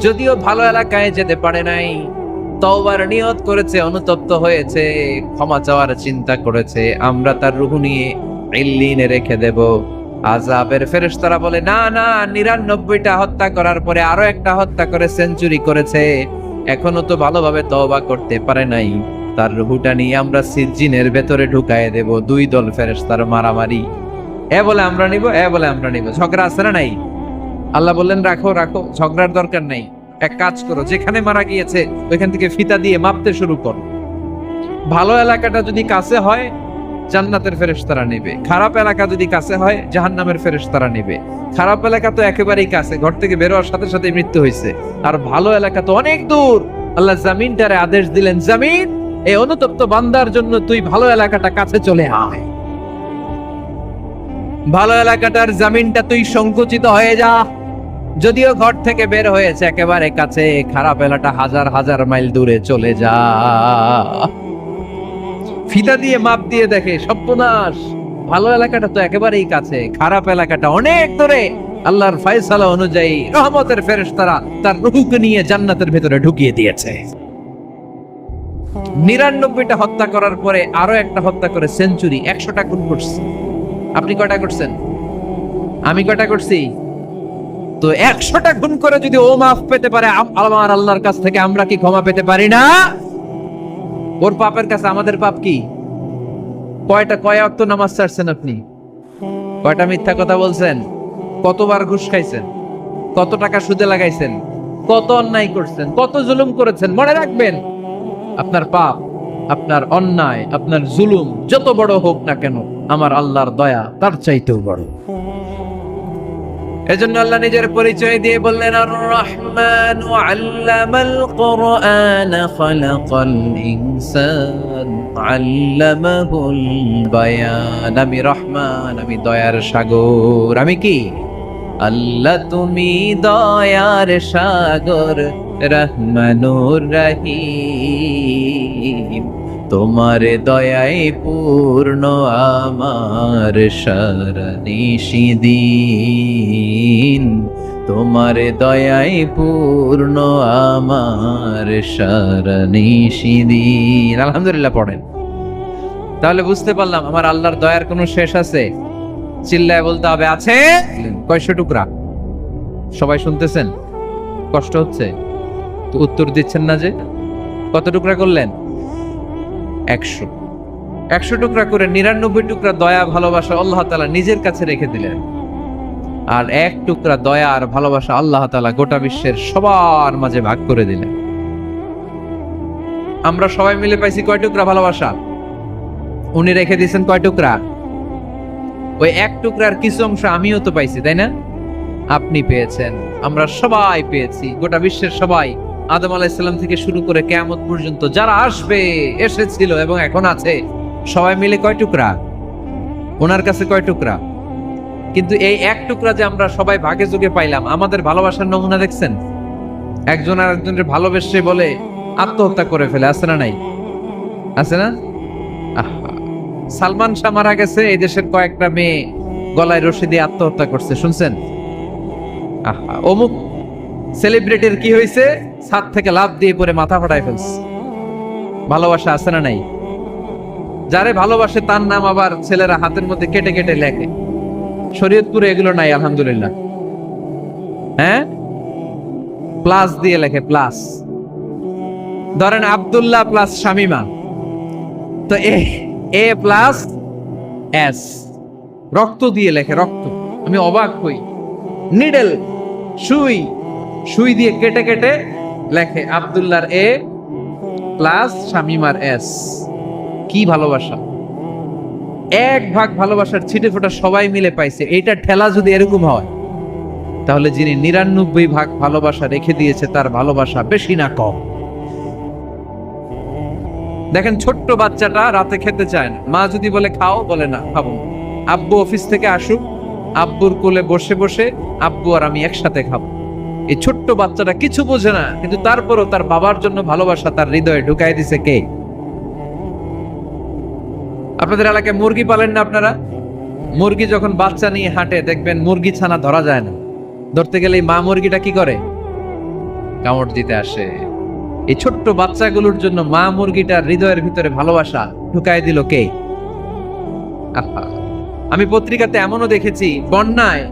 যদিও ভালো এলাকায় যেতে পারে নাই, তওবার নিয়ত করেছে, অনুতপ্ত হয়েছে, ক্ষমা চাওয়ার চিন্তা করেছে, আমরা তার রূহ নিয়ে ইল্লিনে রেখে দেব। আযাবের ফেরেশতারা বলে, না না, 99টা হত্যা করার পরে আরো একটা হত্যা করে সেঞ্চুরি করেছে, এখনো তো ভালোভাবে তওবা করতে পারে নাই, তার রূহটা নিয়ে আমরা সিজ্জিনের ভেতরে ঢুকায় দেব। 2 দল ফেরেশতার মারামারি, এ বলে আমরা নিব, এ বলে আমরা নিব। ঝগড়া আছে না নাই? আল্লাহ বললেন, রাখো রাখো, ঝগড়ার দরকার নাই। এক কাজ করো, যেখানে মারা গিয়েছে ওইখান থেকে ফিতা দিয়ে মাপতে শুরু করো। ভালো এলাকাটা যদি কাছে হয় জান্নাতের ফেরেশতারা নেবে, খারাপ এলাকা যদি কাছে হয় জাহান্নামের ফেরেশতারা নেবে। খারাপ এলাকা তো একেবারেই কাছে, ঘর থেকে বের হওয়ার সাথে সাথে মৃত্যু হয়েছে, আর ভালো এলাকা তো অনেক দূর। আল্লাহ জামিনটারে আদেশ দিলেন, জামিন, এই অনুতপ্ত বান্দার জন্য তুই ভালো এলাকাটা কাছে চলে আয়। ভালো এলাকাটার জামিনটা তুই সংকুচিত হয়ে যা, যদিও ঘর থেকে বের হয়েছে একেবারে কাছে, খারাপ এলাকা হাজার হাজার মাইল দূরে চলে যা। ফিতা দিয়ে মাপ দিয়ে দেখে, সর্বনাশ, ভালো এলাকাটা তো একেবারেই কাছে, খারাপ এলাকাটা অনেক দূরে। আল্লাহর ফয়সালা অনুযায়ী রহমতের ফেরেশতারা তার রূহকে নিয়ে জান্নাতের ভেতরে ঢুকিয়ে দিয়েছে। 99টা হত্যা করার পরে আরো একটা হত্যা করে সেঞ্চুরি, 100টা খুন করছে। আপনি কয়টা করছেন? আমি কয়টা করছি? তো 100টা খুন করে যদি ও মাফ পেতে পারে আমার আল্লাহর কাছ থেকে, আমরা কি ক্ষমা পেতে পারি না? ওর পাপের কাছে আমাদের পাপ কি? কয় ওয়াক্ত নামাজ ছাড়ছেন আপনি? কয়টা মিথ্যা কথা বলছেন? কতবার ঘুষ খাইছেন? কত টাকা সুদে লাগাইছেন? কত অন্যায় করছেন? কত জুলুম করেছেন? মনে রাখবেন, আপনার পাপ, আপনার অন্যায়, আপনার জুলুম যত বড় হোক না কেন, আমার আল্লাহর দয়া তার চাইতেও বড়। এজন্য আল্লাহ নিজের পরিচয় দিয়ে বললেন, আর রহমান আল্লামাল কুরআন খালাকাল ইনসান আল্লামাহুল বায়ান। আমি রহমান, আমি দয়ার সাগর। আমি কি? আল্লাহ তুমি দয়ার সাগর, রহমানুর রহিম, তোমার দয়ায় পূর্ণ আমার সারানিশিদিন, তোমার দয়ায় পূর্ণ আমার সারানিশিদিন। আলহামদুলিল্লাহ পড়েন, তাহলে বুঝতে পারলাম আমার আল্লাহর দয়ার কোনো শেষ আছে? চিল্লায় বলতে হবে, আছে। কয়শো টুকরা? সবাই শুনতেছেন? কষ্ট হচ্ছে তো উত্তর দিচ্ছেন না যে? কত টুকরা করলেন? 100 টুকরা করে 99 টুকরা দয়া ভালোবাসা আল্লাহ তাআলা নিজের কাছে রেখে দিলেন, আর 1 টুকরা দয়া আর ভালোবাসা আল্লাহ তাআলা গোটা বিশ্বের সবার মাঝে ভাগ করে দিলেন। আমরা সবাই মিলে পাইছি কয় টুকরা ভালোবাসা? উনি রেখে দিয়েছেন কয় টুকরা? ওই 1 টুকরার কিছু অংশ আমিও তো পাইছি, তাই না? আপনি পেয়েছেন, আমরা সবাই পেয়েছি, গোটা বিশ্বের সবাই, আদম আলাইহিস সালাম থেকে শুরু করে কিয়ামত পর্যন্ত যারা আসবে, এসেছিল এবং এখন আছে, সবাই মিলে কয় টুকরা? ওনার কাছে কয় টুকরা? কিন্তু এই 1 টুকরা যে আমরা সবাই ভাগে যোগে পাইলাম, আমাদের ভালোবাসার নমুনা দেখছেন? একজন আর একজনের ভালোবেসে বলে আত্মহত্যা করে ফেলে, আছে না নাই? আছে না? আহা, সালমান শাহ মারা গেছে, এই দেশের কয়েকটা মেয়ে গলায় রশি দিয়ে আত্মহত্যা করছে, শুনছেন? আহা, অমুক সেলিব্রিটির কি হয়েছে, ছাদ থেকে লাফ দিয়ে পরে মাথা ফাটায় ফেলছে। ভালোবাসা আছে না নাই? যারে ভালোবাসে তার নাম আবার ছেলেরা হাতের মধ্যে কেটে কেটে লেখে। শরীয়তপুরে এগুলো নাই আলহামদুলিল্লাহ। হ্যাঁ, প্লাস দিয়ে লেখে, প্লাস। ধরেন আব্দুল্লাহ প্লাস শামিমা, তো এ প্লাস এস, রক্ত দিয়ে লেখে, রক্ত। আমি অবাক হই, নিডেল, সুই, সুই দিয়ে কেটে কেটে লেখে আব্দুল্লাহর এ প্লাস শামিমার এস। কি ভালোবাসা! এক ভাগ ভালোবাসার ছিটে ফোটা সবাই মিলে পাইছে। এইটা ঠেলা যদি এরকম হয়, তাহলে যিনি ৯৯ ভাগ ভালোবাসা রেখে দিয়েছে তার ভালোবাসা বেশি না কম? দেখেন, ছোট্ট বাচ্চাটা রাতে খেতে চায় না, মা যদি বলে খাও, বলে না, খাবো না। আব্বু অফিস থেকে আসুক, আব্বুর কোলে বসে বসে আব্বু আর আমি একসাথে খাবো। এই ছোট্ট বাচ্চাটা কিছু বোঝে না, কিন্তু তারপরও তার বাবার জন্য ভালোবাসা তার হৃদয়ে ঢুকাই দিছে কে? আপনাদের এলাকায় মুরগি পালেন না আপনারা? মুরগি যখন বাচ্চা নিয়ে হাঁটে, দেখবেন মুরগি ছানা ধরা যায় না। ধরতে গেলে মা মুরগিটা কি করে? কামড় দিতে আসে। এই ছোট্ট বাচ্চাগুলোর জন্য মা মুরগিটার হৃদয়ের ভিতরে ভালোবাসা ঢুকাই দিল কে? আহা, আমি পত্রিকাতে এমনও দেখেছি, বন্যায়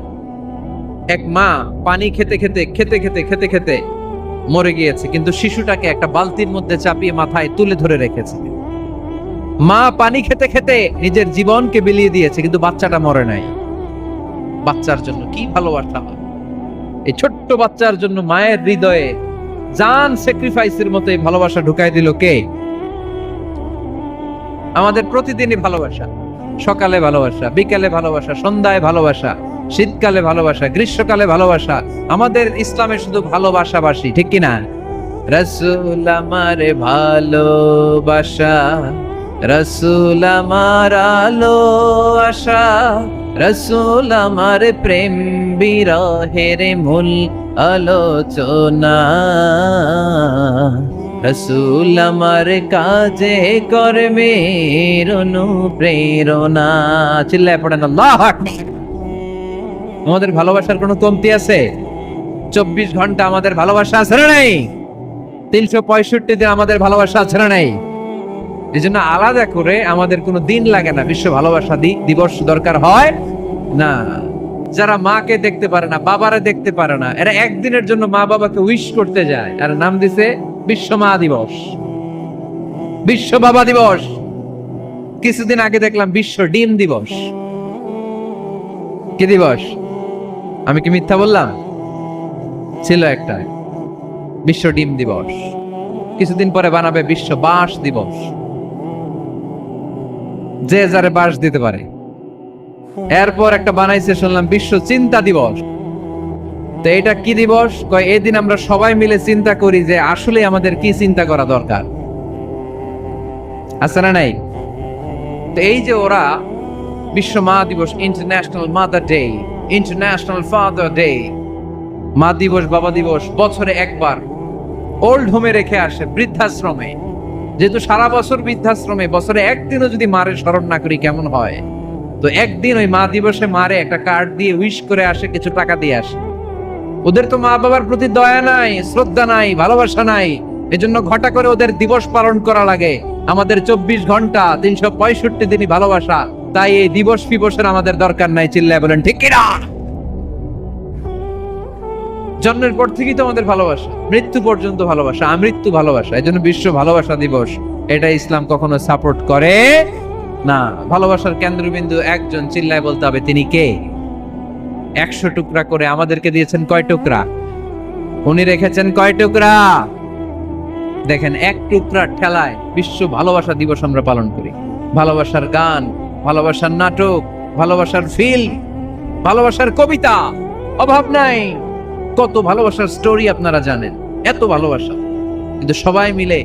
এক মা পানি খেতে খেতে খেতে খেতে খেতে খেতে মরে গিয়েছে, কিন্তু শিশুটাকে একটা বালতির মধ্যে চাপিয়ে মাথায় তুলে ধরে রেখেছে। মা পানি খেতে খেতে নিজের জীবনকে বিলিয়ে দিয়েছে, কিন্তু বাচ্চাটা মরে নাই। বাচ্চার জন্য কি ভালোবাসা! এই ছোট্ট বাচ্চার জন্য মায়ের হৃদয়ে জান স্যাক্রিফাইসের মতো এই ভালোবাসা ঢুকাই দিল কে? আমাদের প্রতিদিনই ভালোবাসা, সকালে ভালোবাসা, বিকালে ভালোবাসা, সন্ধ্যায় ভালোবাসা, শীতকালে ভালোবাসা, গ্রীষ্মকালে ভালোবাসা। আমাদের ইসলামে শুধু ভালোবাসাবাসী, ঠিক কিনা? রাসূল আমারে ভালোবাসা, রাসূল আমার আলো আশা, রাসূল আমার প্রেম বিরহের মূল আলোচনা, রাসূল আমার কাজে কর্মের অনুপ্রেরণা। চিল্লায় পড়েন আল্লাহু আকবার। আমাদের ভালোবাসার কোনো কমতি আছে? 24 ঘন্টা আমাদের ভালোবাসা আছে না নাই? 365 দিন আমাদের ভালোবাসা আছে না নাই? এই জন্য আলাদা করে আমাদের কোনো দিন লাগে না, বিশ্ব ভালোবাসা দিবস দরকার হয় না। যারা মাকে দেখতে পারে না, বাবারে দেখতে পারে না, এরা একদিনের জন্য মা বাবাকে উইশ করতে যায়, আর নাম দিছে বিশ্ব মা দিবস, বিশ্ব বাবা দিবস। কিছুদিন আগে দেখলাম বিশ্ব ডিম দিবস। কি দিবস? আমি কি মিথ্যা বললাম? ছিল একটা বিশ্ব ডিম দিবস। কিছুদিন পরে বানাবে বিশ্ব বাঁশ দিবস, যে যারে বাঁশ দিতে পারে। এরপর একটা বানাইছে শুনলাম বিশ্ব চিন্তা দিবস। তো এটা কি দিবস? কয় এই দিন আমরা সবাই মিলে চিন্তা করি যে আসলে আমাদের কি চিন্তা করা দরকার, আছে না নাই? তো এই যে ওরা বিশ্ব মা দিবস, international mother day, international father day, মা দিবস, বাবা দিবস বছরে একবার ওল্ড হোমে রেখে আসে, বৃদ্ধাশ্রমে। যেহেতু সারা বছর বৃদ্ধাশ্রমে, বছরে একদিনও যদি মারে স্মরণ না করি কেমন হয়? তো একদিন ওই মা দিবসে মারে একটা কার্ড দিয়ে উইশ করে আসে, কিছু টাকা দিয়ে আসে। ওদের তো মা বাবার প্রতি দয়া নাই, শ্রদ্ধা নাই, ভালোবাসা নাই, এজন্য ঘটা করে ওদের দিবস পালন করা লাগে। আমাদের 24 ঘন্টা 365 দিনই ভালোবাসা, তাই এই দিবস ফিবসের আমাদের দরকার নাই। চিল্লায় বলেন ঠিক কিনা? জন্মের পর থেকেই তো আমাদের ভালোবাসা, মৃত্যু পর্যন্ত ভালোবাসা, আমৃত্যু ভালোবাসা। এই জন্য বিশ্ব ভালোবাসা দিবস, এটা ইসলাম কখনো সাপোর্ট করে না। ভালোবাসার কেন্দ্রবিন্দু একজন, চিল্লায় বলতে হবে তিনি কে? 100 টুকরা করে আমাদেরকে দিয়েছেন কয় টুকরা? উনি রেখেছেন কয় টুকরা? দেখেন, এক টুকরা ঠেলায় বিশ্ব ভালোবাসা দিবস আমরা পালন করি। ভালোবাসার গান, ভালোবাসার নাটক, ভালোবাসার ফিল্ম, ভালোবাসার কবিতা, অভাব নাই। কত ভালোবাসার স্টোরি আপনারা জানেন, এত ভালোবাসা। কিন্তু সবাই মিলে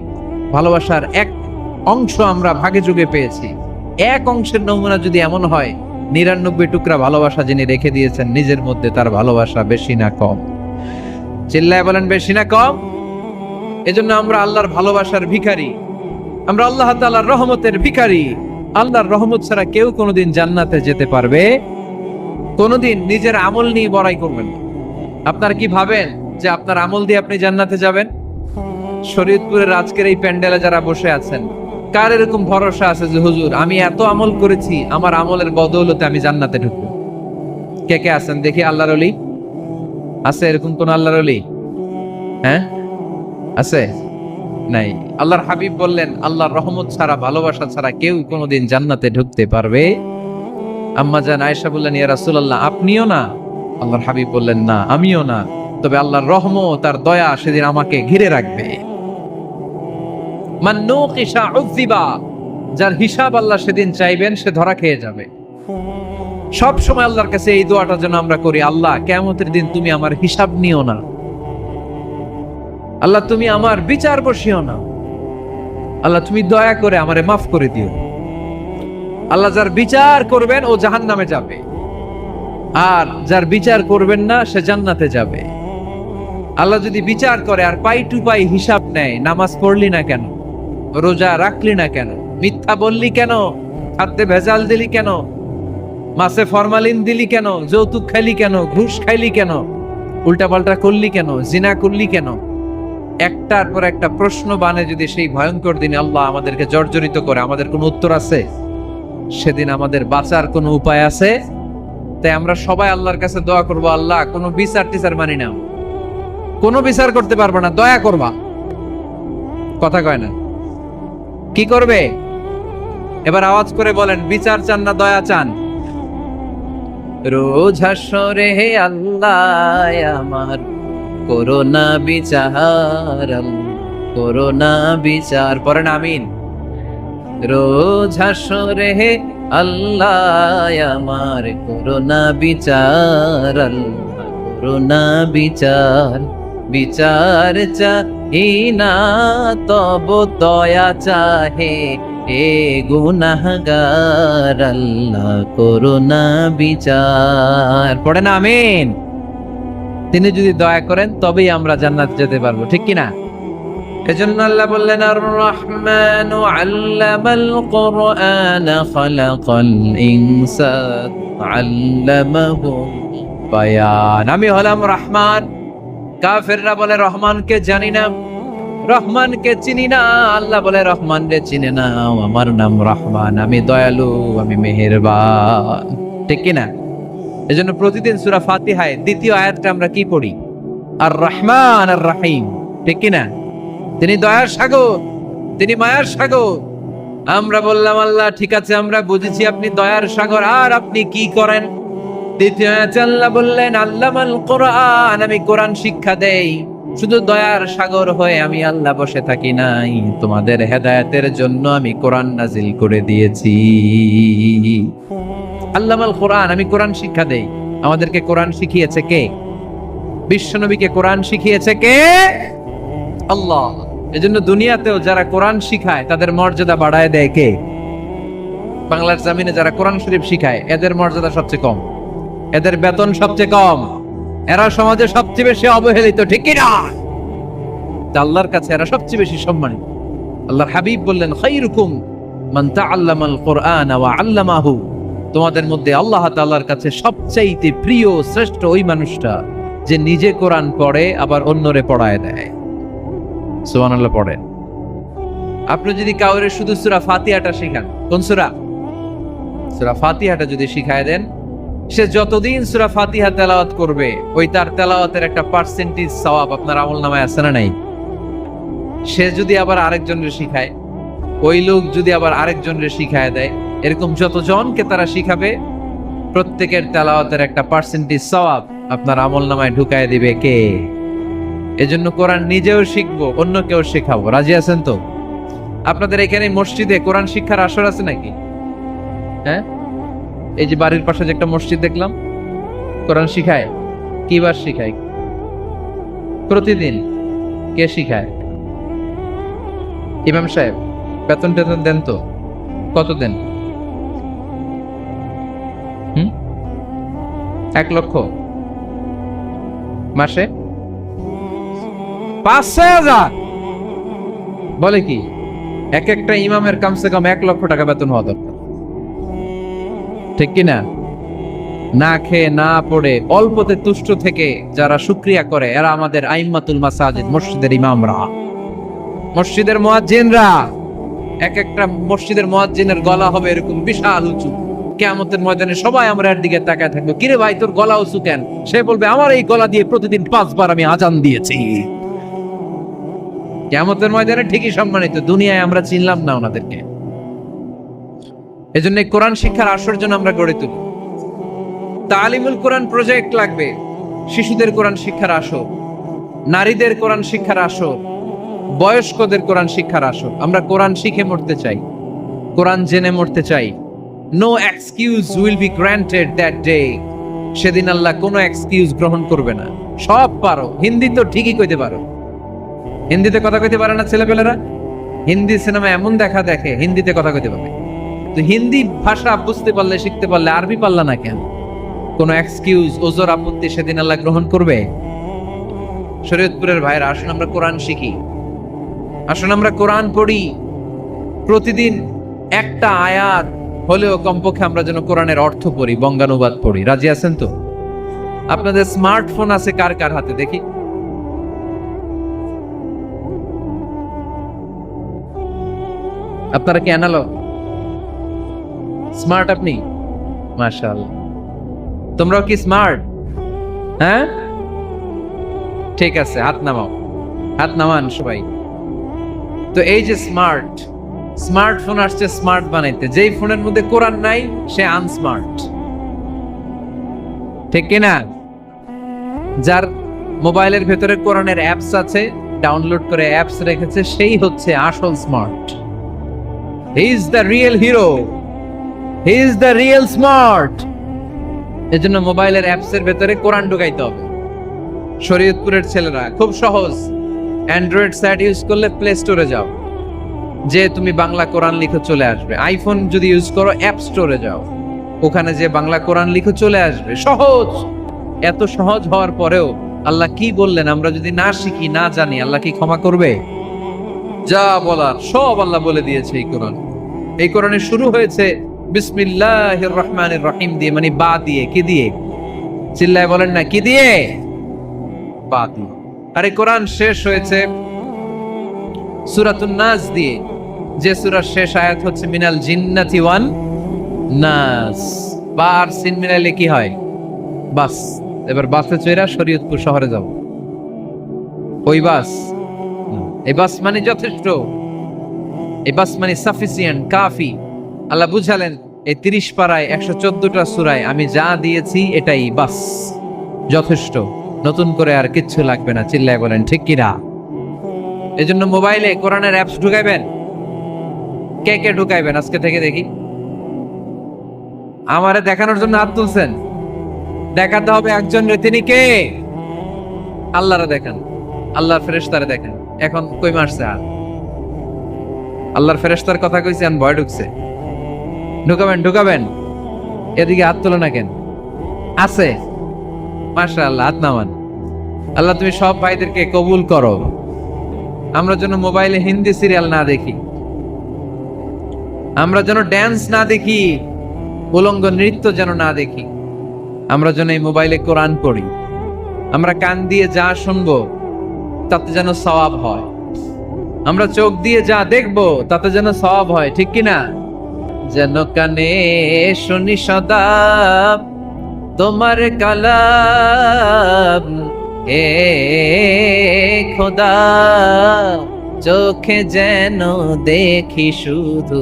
ভালোবাসার এক অংশ আমরা ভাগে যুগে পেয়েছি। এক অংশের নমুনা যদি এমন হয়, 99 টুকরা ভালোবাসা যিনি রেখে দিয়েছেন নিজের মধ্যে, তার ভালোবাসা বেশি না কম? চিল্লায় বলেন বেশি না কম? এজন্য আমরা আল্লাহর ভালোবাসার ভিখারি, আমরা আল্লাহ তাআলার রহমতের ভিখারি, আল্লাহর রহমত ছাড়া কেউ কোনোদিন জান্নাতে যেতে পারবে? কোনোদিন নিজের আমল নিয়ে বড়াই করবেন না। আপনারা কি ভাবেন যে আপনার আমল দিয়ে আপনি জান্নাতে যাবেন? শরীয়তপুরের আজকের এই প্যান্ডেলে যারা বসে আছেন, কার এরকম ভরসা আছে যে হুজুর আমি এত আমল করেছি, আমার আমলের বদৌলতে আমি জান্নাতে ঢুকবো? কে কে আছেন দেখি আল্লাহর ওলি? আছে এরকম কোন আল্লাহর ওলি? হ্যাঁ, আছে? নাই। আল্লাহর হাবিব বললেন আল্লাহর রহমত ছাড়া, ভালোবাসা ছাড়া কেউ কোনোদিন জান্নাতে ঢুকতে পারবে? আম্মা জান আয়েশা বললেন, ইয়া রাসূলুল্লাহ আপনিও না? আল্লাহর হাবিব বললেন, না আমিও না, তবে আল্লাহর রহমত আর দয়া সেদিন আমাকে ঘিরে রাখবে। মান নুকিশা উযিবা, যার হিসাব আল্লাহ সেদিন চাইবেন সে ধরা খেয়ে যাবে। সব সময় আল্লাহর কাছে এই দোয়াটা যেন আমরা করি, আল্লাহ কিয়ামতের দিন তুমি আমার হিসাব নিও না, আল্লাহ তুমি আমার বিচার বসিও না, আল্লাহ তুমি দয়া করে আমারে মাফ করে দিও। আল্লাহ যার বিচার করবেন ও জাহান্নামে যাবে, আর যার বিচার করবেন না সে জান্নাতে যাবে। আল্লাহ যদি বিচার করে আর পাই টু পাই হিসাব নেয়, নামাজ পড়লি না কেন, রোজা রাখলি না কেন, মিথ্যা বললি কেন, খাদ্যে ভেজাল দিলি কেন, মাছে ফরমালিন দিলি কেন, যৌতুক খাইলি কেন, ঘুষ খাইলি কেন, উল্টাপাল্টা করলি কেন, জিনা করলি কেন, একটার পর একটা প্রশ্ন বানে যদি সেই ভয়ঙ্কর দিনে আল্লাহ আমাদেরকে জর্জরিত করে, আমাদের কোনো উত্তর আছে? সেদিন আমাদের বাঁচার কোনো উপায় আছে? তাই আমরা সবাই আল্লাহর কাছে দোয়া করব, আল্লাহ কোনো বিচার টিচার মানি না, কোনো বিচার করতে পারবো না, দয়া করবা। কথা কয় না? কি করবে? এবার আওয়াজ করে বলেন, বিচার চান না দয়া চান? রোজ হাসরে হে আল্লাহ আমার করোনা বিচার, করোনা বিচার, পড়েন আমিন। রোজ হাসরে হে আল্লাহ আমার করোনা বিচার, আল্লাহ করোনা বিচার, বিচার চাহি না তব দয়া চাহে হে গুনাহগার, আল্লাহ করোনা বিচার। পড়েন আমিন। তিনি যদি দয়া করেন তবেই আমরা জান্নাত যেতে পারবো, ঠিক কিনা? এজন্য আল্লাহ বললেন, আর রহমানু আল্লামাল কুরআন খালাকাল ইনসান আল্লামাহু বায়ান। আমি হলাম রহমান। কাফেররা বলে রহমানকে জানি না, রহমানকে চিনি না। আল্লাহ বলে রহমান রে চিনে না, আমার নাম রহমান, আমি দয়ালু, আমি মেহেরবান, ঠিক কিনা? এজন্য প্রতিদিন সূরা ফাতিহায় দ্বিতীয় আয়াতটা আমরা কি পড়ি? আর রহমান আর রহিম, ঠিক কিনা? তিনি দয়ার সাগর, তিনি মায়ার সাগর। আমরা বললাম আল্লাহ ঠিক আছে, আমরা বুঝেছি আপনি দয়ার সাগর, আর আপনি কি করেন? দ্বিতীয় আয়াতে আল্লাহ বললেন, আল্লামাল কোরআন, আমি কোরআন শিক্ষা দেই। শুধু দয়ার সাগর হয়ে আমি আল্লাহ বসে থাকি নাই, তোমাদের হেদায়েতের জন্য আমি কোরআন নাজিল করে দিয়েছি। আল্লামাল কোরআন, আমি কোরআন শিক্ষা দেই। আমাদেরকে কোরআন শিখিয়েছে কে? বিশ্বনবীকে কোরআন শিখিয়েছে কে? আল্লাহ। এজন্য দুনিয়াতেও যারা কোরআন শিখায় তাদের মর্যাদা বাড়ায় দেয় কে? বাংলার জমিনে যারা কোরআন শরীফ শিখায় এদের মর্যাদা সবচেয়ে কম, এদের বেতন সবচেয়ে কম, এরা সমাজে সবচেয়ে বেশি অবহেলিত, ঠিক কি না? আল্লাহর কাছে এরা সবচেয়ে বেশি সম্মানিত। আল্লাহর হাবিব বললেন, খায়রুকুম মান তাআল্লামাল কুরআন ওয়া আল্লামাহু, তোমাদের মধ্যে আল্লাহ তাআলার কাছে সবচাইতে প্রিয় শ্রেষ্ঠ ওই মানুষটা যে নিজে কোরআন পড়ে আবার অন্যরে পড়ায় দেয়। সুবহানাল্লাহ পড়েন। আপনি যদি কাউরে শুধু সূরা ফাতিহাটা শেখান, কোন সূরা? সূরা ফাতিহাটা যদি শিখায় দেন, সে যতদিন সূরা ফাতিহা তেলাওয়াত করবে ওই তার তেলাওয়াতের একটা পার্সেন্টেজ সওয়াব আপনার আমলনামায় আছে না নাই? সে যদি আবার আরেকজনকে শিখায়, ওই লোক যদি আবার আরেকজনকে শিখায় দেয়, এরকম যতজনকে তারা শিখাবে প্রত্যেকের তেলাওয়াতের একটা পার্সেন্টেজ সওয়াব আপনার আমলনামায় ঢুকায় দিবে কে? এজন্য কোরআন নিজেও শিখবো, অন্যকেও শেখাবো। রাজি আছেন তো? আপনাদের এখানে মসজিদে কোরআন শিক্ষার আসর আছে নাকি? হ্যাঁ, এই যে বাড়ির পাশে যে একটা মসজিদ দেখলাম, কোরআন শিখায়। কিবার শিখায়? প্রতিদিন। কে শিখায়? ইমাম সাহেব। বেতন টেতন দেন তো? কত দেন? 1 লক্ষ মাসে? 5,000 বলে কি? এক একটা ইমামের কমসে কম 1 লক্ষ টাকা বেতন হওয়া দরকার। ঠিক কিনা? না খেয়ে না পড়ে অল্পতে তুষ্ট থেকে যারা শুকরিয়া করে এরা আমাদের আইম্মাতুল মাসাজিদ, মসজিদের ইমামরা, মসজিদের মুয়াজ্জিনরা। এক একটা মসজিদের মুয়াজ্জিনের গলা হবে এরকম বিশাল উঁচু। কিয়ামতের ময়দানে সবাই আমরা এর দিকে তাকায় থাকবো, কিরে ভাই তোর গলা উঁচু কেন? সে বলবে আমার এই গলা দিয়ে প্রতিদিন 5 বার আমি আজান দিয়েছি। কিয়ামতের ময়দানে ঠিকই সম্মানিত, দুনিয়ায় আমরা চিনলাম না ওনাদেরকে। এজন্য কোরআন শিক্ষার আসর জন্য আমরা গড়ে তুলি। তালিমুল কোরআন প্রজেক্ট লাগবে, শিশুদের কোরআন শিক্ষার আসর, নারীদের কোরআন শিক্ষার আসর, বয়স্কদের কোরআন শিক্ষার আসর। আমরা কোরআন শিখে মরতে চাই, কোরআন জেনে মরতে চাই। No excuse will be granted that day. সেদিন আল্লাহ কোনো এক্সকিউজ গ্রহণ করবে না। সব পারো, হিন্দি তো ঠিকই কইতে পারো। হিন্দিতে কথা কইতে পারে না ছেলেপেলেরা? হিন্দি সিনেমা এমন দেখা দেখে হিন্দিতে কথা কইতে পারে। তো হিন্দি ভাষা বুঝতে পারলে, শিখতে পারলে আরবি পারলা না কেন? কোন এক্সকিউজ, ওজর, আপত্তি সেদিন আল্লাহ গ্রহণ করবে? শরীয়তপুরের ভাইরা, আসুন আমরা কোরআন শিখি, আসুন আমরা কোরআন পড়ি। প্রতিদিন একটা আয়াত হলেও কমপক্ষে আমরা যেন কোরআনের অর্থ পড়ি, বঙ্গানুবাদ পড়ি। রাজি আছেন তো? আপনাদের স্মার্টফোন আছে কার কার হাতে দেখি? আপনারা কি অ্যানালগ? স্মার্ট আপনি? মাশাআল্লাহ। তোমরাও কি স্মার্ট? হ্যাঁ, ঠিক আছে, হাত নামাও, হাত নামান সবাই। তো এই যে স্মার্টফোন আসছে স্মার্ট বানাইতে, যেই ফোনের মধ্যে কোরআন নাই সে আনস্মার্ট, ঠিক কিনা? যার মোবাইলের ভেতরে কোরআনের অ্যাপস আছে, ডাউনলোড করে অ্যাপস রেখেছে, সেই হচ্ছে আসল smart. He is the real hero, he is the real smart. এজন্য মোবাইলের অ্যাপস এর ভেতরে কোরআন ঢুকাইতে হবে। শরীয়তপুরের ছেলেরা খুব সহজ, অ্যান্ড্রয়েড সেট ইউজ করলে প্লে স্টোরে যাও, যে তুমি বাংলা কোরআন লিখো চলে আসবে। আইফোন যদি ইউজ করো অ্যাপ স্টোরে যাও, ওখানে যে বাংলা কোরআন লিখো চলে আসবে। সহজ। এত সহজ হওয়ার পরেও আল্লাহ কি বললেন আমরা যদি না শিখি, না জানি, আল্লাহ কি ক্ষমা করবে? যা বলার সব আল্লাহ বলে দিয়েছে এই কোরআন। এই কোরআনে শুরু হয়েছে বিসমিল্লাহির রহমানির রহিম দিয়ে, মানে বা দিয়ে। কি দিয়ে? চিল্লায় বলেন না, কি দিয়ে? বা দিয়ে। আর এই কোরআন শেষ হয়েছে সূরাতুন নাস দিয়ে, যে সূরার শেষ আয়াত হচ্ছে মিনাল জিন্নাতি ওয়ান নাস। বার সিন মিলাইলে কি হয়? বাস। এবার বাসে চড়া শরীয়তপুর শহরে যাব। ওই বাস? এই বাস মানে যথেষ্ট, এই বাস মানে সাফিসিয়েন্ট, কাফি। আল্লাহ বুঝালেন এই 30 পারায় 114টা সূরায় আমি যা দিয়েছি এটাই বাস, যথেষ্ট। নতুন করে আর কিচ্ছু লাগবে না। চিল্লায় বলেন ঠিক কিনা? এজন্য মোবাইলে কোরআনের অ্যাপস ঢুকাইবেন। কে কে ঢুকাইবেন আজকে থেকে দেখি? আমারে দেখানোর জন্য হাত তুলছেন? দেখাতে হবে একজন রে, তিনি কে? আল্লাহরে দেখান, আল্লাহর ফেরেশতারে দেখেন। এখন কই মারছে? আল্লাহর ফেরেশতার কথা কইছি, আন ভয় ঢুকছে। ঢুকাবেন। এদিকে হাত তোলে না কেন? আছে? মাশাআল্লাহ, হাত নামান। আল্লাহ তুমি সব ভাইদেরকে কবুল করো। আমরা যেন মোবাইলে হিন্দি সিরিয়াল না দেখি, আমরা যেন ড্যান্স না দেখি, উলঙ্গ নৃত্য যেন না দেখি। আমরা যেন এই মোবাইলে কোরআন পড়ি। আমরা কান দিয়ে যা শুনবো তাতে যেন সওয়াব হয়। আমরা চোখ দিয়ে যা দেখবো তাতে যেন সওয়াব হয়, ঠিক কিনা? যেন কানে শুনি সদা তোমার কালাম, এ খোদা চোখে যেন দেখি শুধু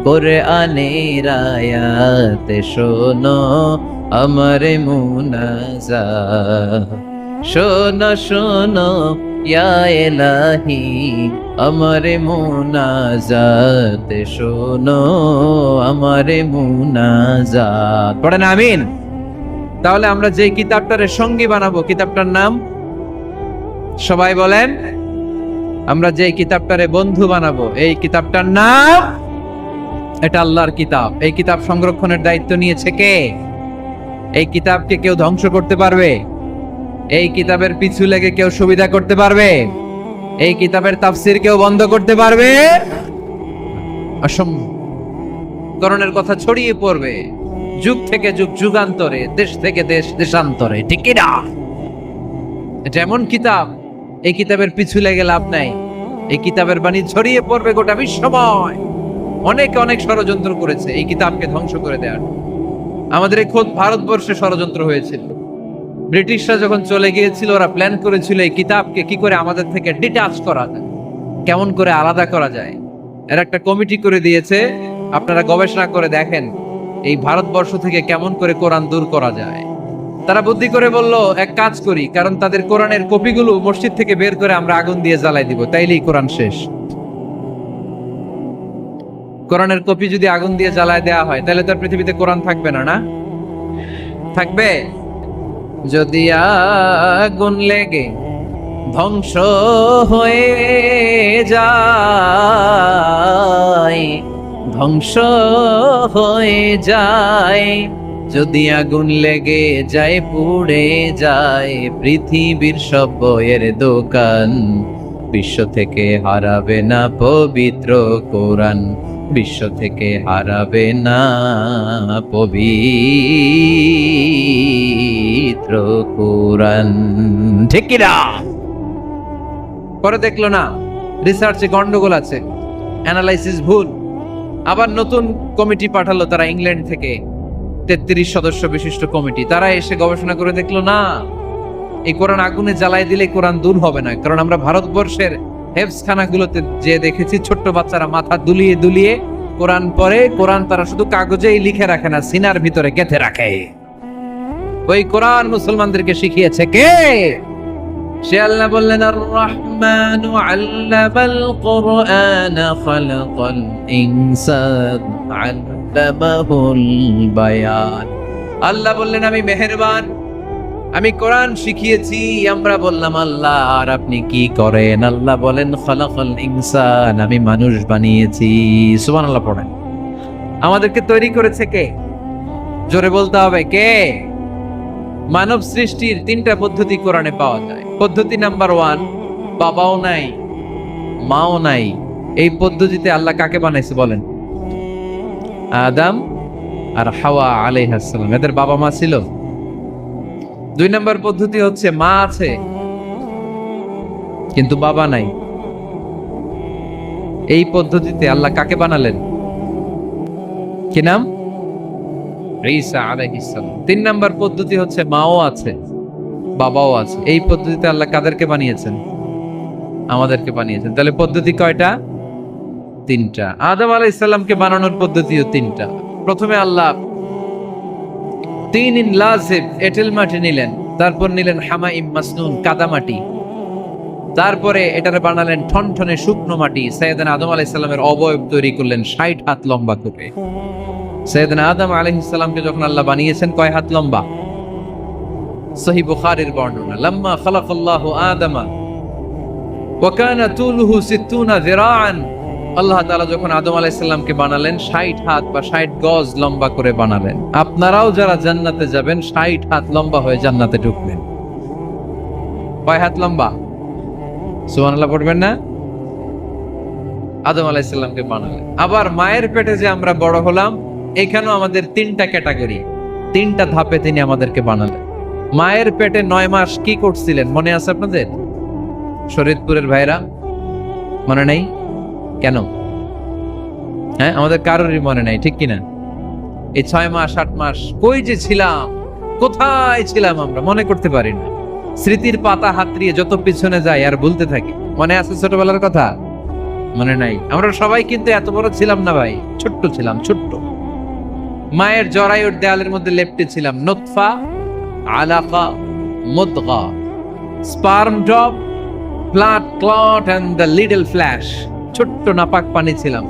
কোরআনের আয়াত। শোনো আমার মুনাজাত, শোনো শোনো ইয়া ইলাহি আমার মুনাজাত, শোনো আমার মুনাজাত। পড়েন আমিন। তাহলে আমরা যে কিতাবটারে সঙ্গী বানাবো, কিতাবটার নাম সবাই বলেন। আমরা যে কিতাবটারে বন্ধু বানাবো, এই কিতাবটার নাম, এটা আল্লাহর কিতাব। এই কিতাব সংরক্ষণের দায়িত্ব নিয়েছে কে? এই কিতাবকে কেউ ধ্বংস করতে পারবে? এই কিতাবের পিছু লেগে কেউ সুবিধা করতে পারবে? এই কিতাবের তাফসির কেউ বন্ধ করতে পারবে? অসম্ভব। করণের কথা ছড়িয়ে পড়বে। যুগ থেকে যুগ যুগান্তরে, দেশ থেকে দেশ দেশান্তরে, ঠিক কি না? এটা এমন কিতাব, এই কিতাবের পিছু লেগে লাভ নাই। এই কিতাবের বাণী ছড়িয়ে পড়বে গোটা বিশ্বময়। অনেকে অনেক ষড়যন্ত্র করেছে এই কিতাবকে ধ্বংস করে দেওয়ার। আমাদের এই খোদ ভারতবর্ষে ষড়যন্ত্র হয়েছিল। ব্রিটিশরা যখন চলে গিয়েছিল, ওরা প্ল্যান করেছিল এই কিতাবকে কি করে আমাদের থেকে ডিটাচ করা যায়, কেমন করে আলাদা করা যায়। এর একটা কমিটি করে দিয়েছে, আপনারা গবেষণা করে দেখেন এই ভারতবর্ষ থেকে কেমন করে কোরআন দূর করা যায়। তারা বুদ্ধি করে বলল, এক কাজ করি, কারণ তাদের কোরআনের কপিগুলো মসজিদ থেকে বের করে আমরা আগুন দিয়ে জ্বালাই দিব, তাইলেই কোরআন শেষ। কোরআনের কপি যদি আগুন দিয়ে জ্বালায় দেওয়া হয়, তাহলে তার পৃথিবীতে কোরআন থাকবে না, না থাকবে? যদি আগুন লেগে ধ্বংস হয়ে যায়, ধ্বংস হয়ে যায়, যদি আগুন লেগে যায় পুড়ে যায় পৃথিবীর সব বইয়ের দোকান, বিশ্ব থেকে হারাবে না পবিত্র কোরআন, বিশ্ব থেকে হারাবে না পবিত্র কোরআন, ঠিক কি না? পরে দেখলো না রিসার্চে গন্ডগোল আছে, অ্যানালাইসিস ভুল। আবার নতুন কমিটি পাঠালো তারা ইংল্যান্ড থেকে, 33 সদস্য বিশিষ্ট কমিটি। তারা এসে গবেষণা করে দেখলো না, এই কোরআন আগুনে জ্বালাই দিলে কোরআন দূর হবে না। কারণ আমরা ভারতবর্ষের হেফজখানাগুলোতে যে দেখেছি, ছোট্ট বাচ্চারা মাথা দুলিয়ে দুলিয়ে কোরআন পড়ে। কোরআন তারা শুধু কাগজেই লিখে রাখে না, সিনার ভিতরে গেঁথে রাখে। ওই কোরআন মুসলমানদেরকে শিখিয়েছে কে? সে আল্লাহ বললেন, আর রহমানু আল্লামাল কোরআন খালাকাল ইনসান আল্লামাহুল বায়ান। আল্লাহ বললেন, আমি মেহেরবান, আমি কোরআন শিখিয়েছি। আমরা বললাম, আল্লাহ আর আপনি কি করেন? আল্লাহ বলেন, খালাকাল ইনসান, আমি মানুষ বানিয়েছি। সুবহানাল্লাহ পড়েন। আমাদেরকে তৈরি করেছে কে? জোরে বলতে হবে, কে? মানব সৃষ্টির 3টা পদ্ধতি কোরআনে পাওয়া যায়। পদ্ধতি নাম্বার 1, বাবাও নাই মাও নাই। এই পদ্ধতিতে আল্লাহ কাকে বানাইছে বলেন? আদম আর হাওয়া আলাইহিস সালাম, এদের বাবা মা ছিল। 2 নম্বর পদ্ধতি হচ্ছে মা আছে কিন্তু বাবা নাই। এই পদ্ধতিতে আল্লাহ কাকে বানালেন? কি নাম? ঈসা আলাইহিস সালাম। 3 নম্বর পদ্ধতি হচ্ছে মাও আছে বাবাও আছে। এই পদ্ধতিতে আল্লাহ কাদেরকে বানিয়েছেন? আমাদেরকে বানিয়েছেন। তাহলে পদ্ধতি কয়টা? 3টা। আদম আলাইহিস সালামকে বানানোর পদ্ধতিও 3টা। প্রথমে আল্লাহ তিন লাজিব এঁটেল মাটি নিলেন, তারপর নিলেন হামাইম মাসনুন কাদা মাটি, তারপরে এটারে বানালেন ঠনঠনে শুকনো মাটি। সাইয়েদনা আদম আলাইহিস সালামের অবয়ব তৈরি করলেন 60 হাত লম্বা করে। সাইয়েদনা আদম আলাইহিস সালামকে যখন আল্লাহ বানিয়েছেন, কয় হাত লম্বা? সহিহ বুখারীর বর্ণনা, লাম্মা খালাকাল্লাহু আদামা ওয়া কানা তুলুহু 60 যিরাআন। আল্লাহ তাআলা যখন আদম আলাইহিস সালামকে বানালেন, 60 হাত বা 60 গজ লম্বা করে বানালেন। আপনারাও যারা জান্নাতে যাবেন, 60 হাত লম্বা হয়ে জান্নাতে ঢুকবেন। কয় হাত লম্বা? সুবহানাল্লাহ পড়বেন না? আদম আলাইহিস সালামকে বানালেন। আবার মায়ের পেটে যে আমরা বড় হলাম, এখানেও আমাদের 3টা ক্যাটাগরি, 3টা ধাপে তিনি আমাদেরকে বানালেন। মায়ের পেটে 9 মাস কি করছিলেন মনে আছে আপনাদের? শরীয়তপুরের ভাইরা মনে নেই কেন? হ্যাঁ, আমাদের কারোরই মনে নাই, ঠিক কিনা? এই 6 মাস 8 মাস কই যে ছিলাম, কোথায় ছিলাম আমরা মনে করতে পারি না। স্মৃতির পাতা হাতড়িয়ে যত পিছনে যাই আর ভুলতে থাকি। মনে আছে ছোটবেলার কথা? মনে নাই। আমরা সবাই কিন্তু এত বড় ছিলাম না ভাই, ছোট্ট ছিলাম, ছোট্ট। মায়ের জরায়ুর দেয়ালের মধ্যে লেপ্টে ছিলাম। নুতফা, আলাকা, মুদগা, sperm drop, blood clot and the little flesh. ছোট্ট নাপাক পানি ছিলাম।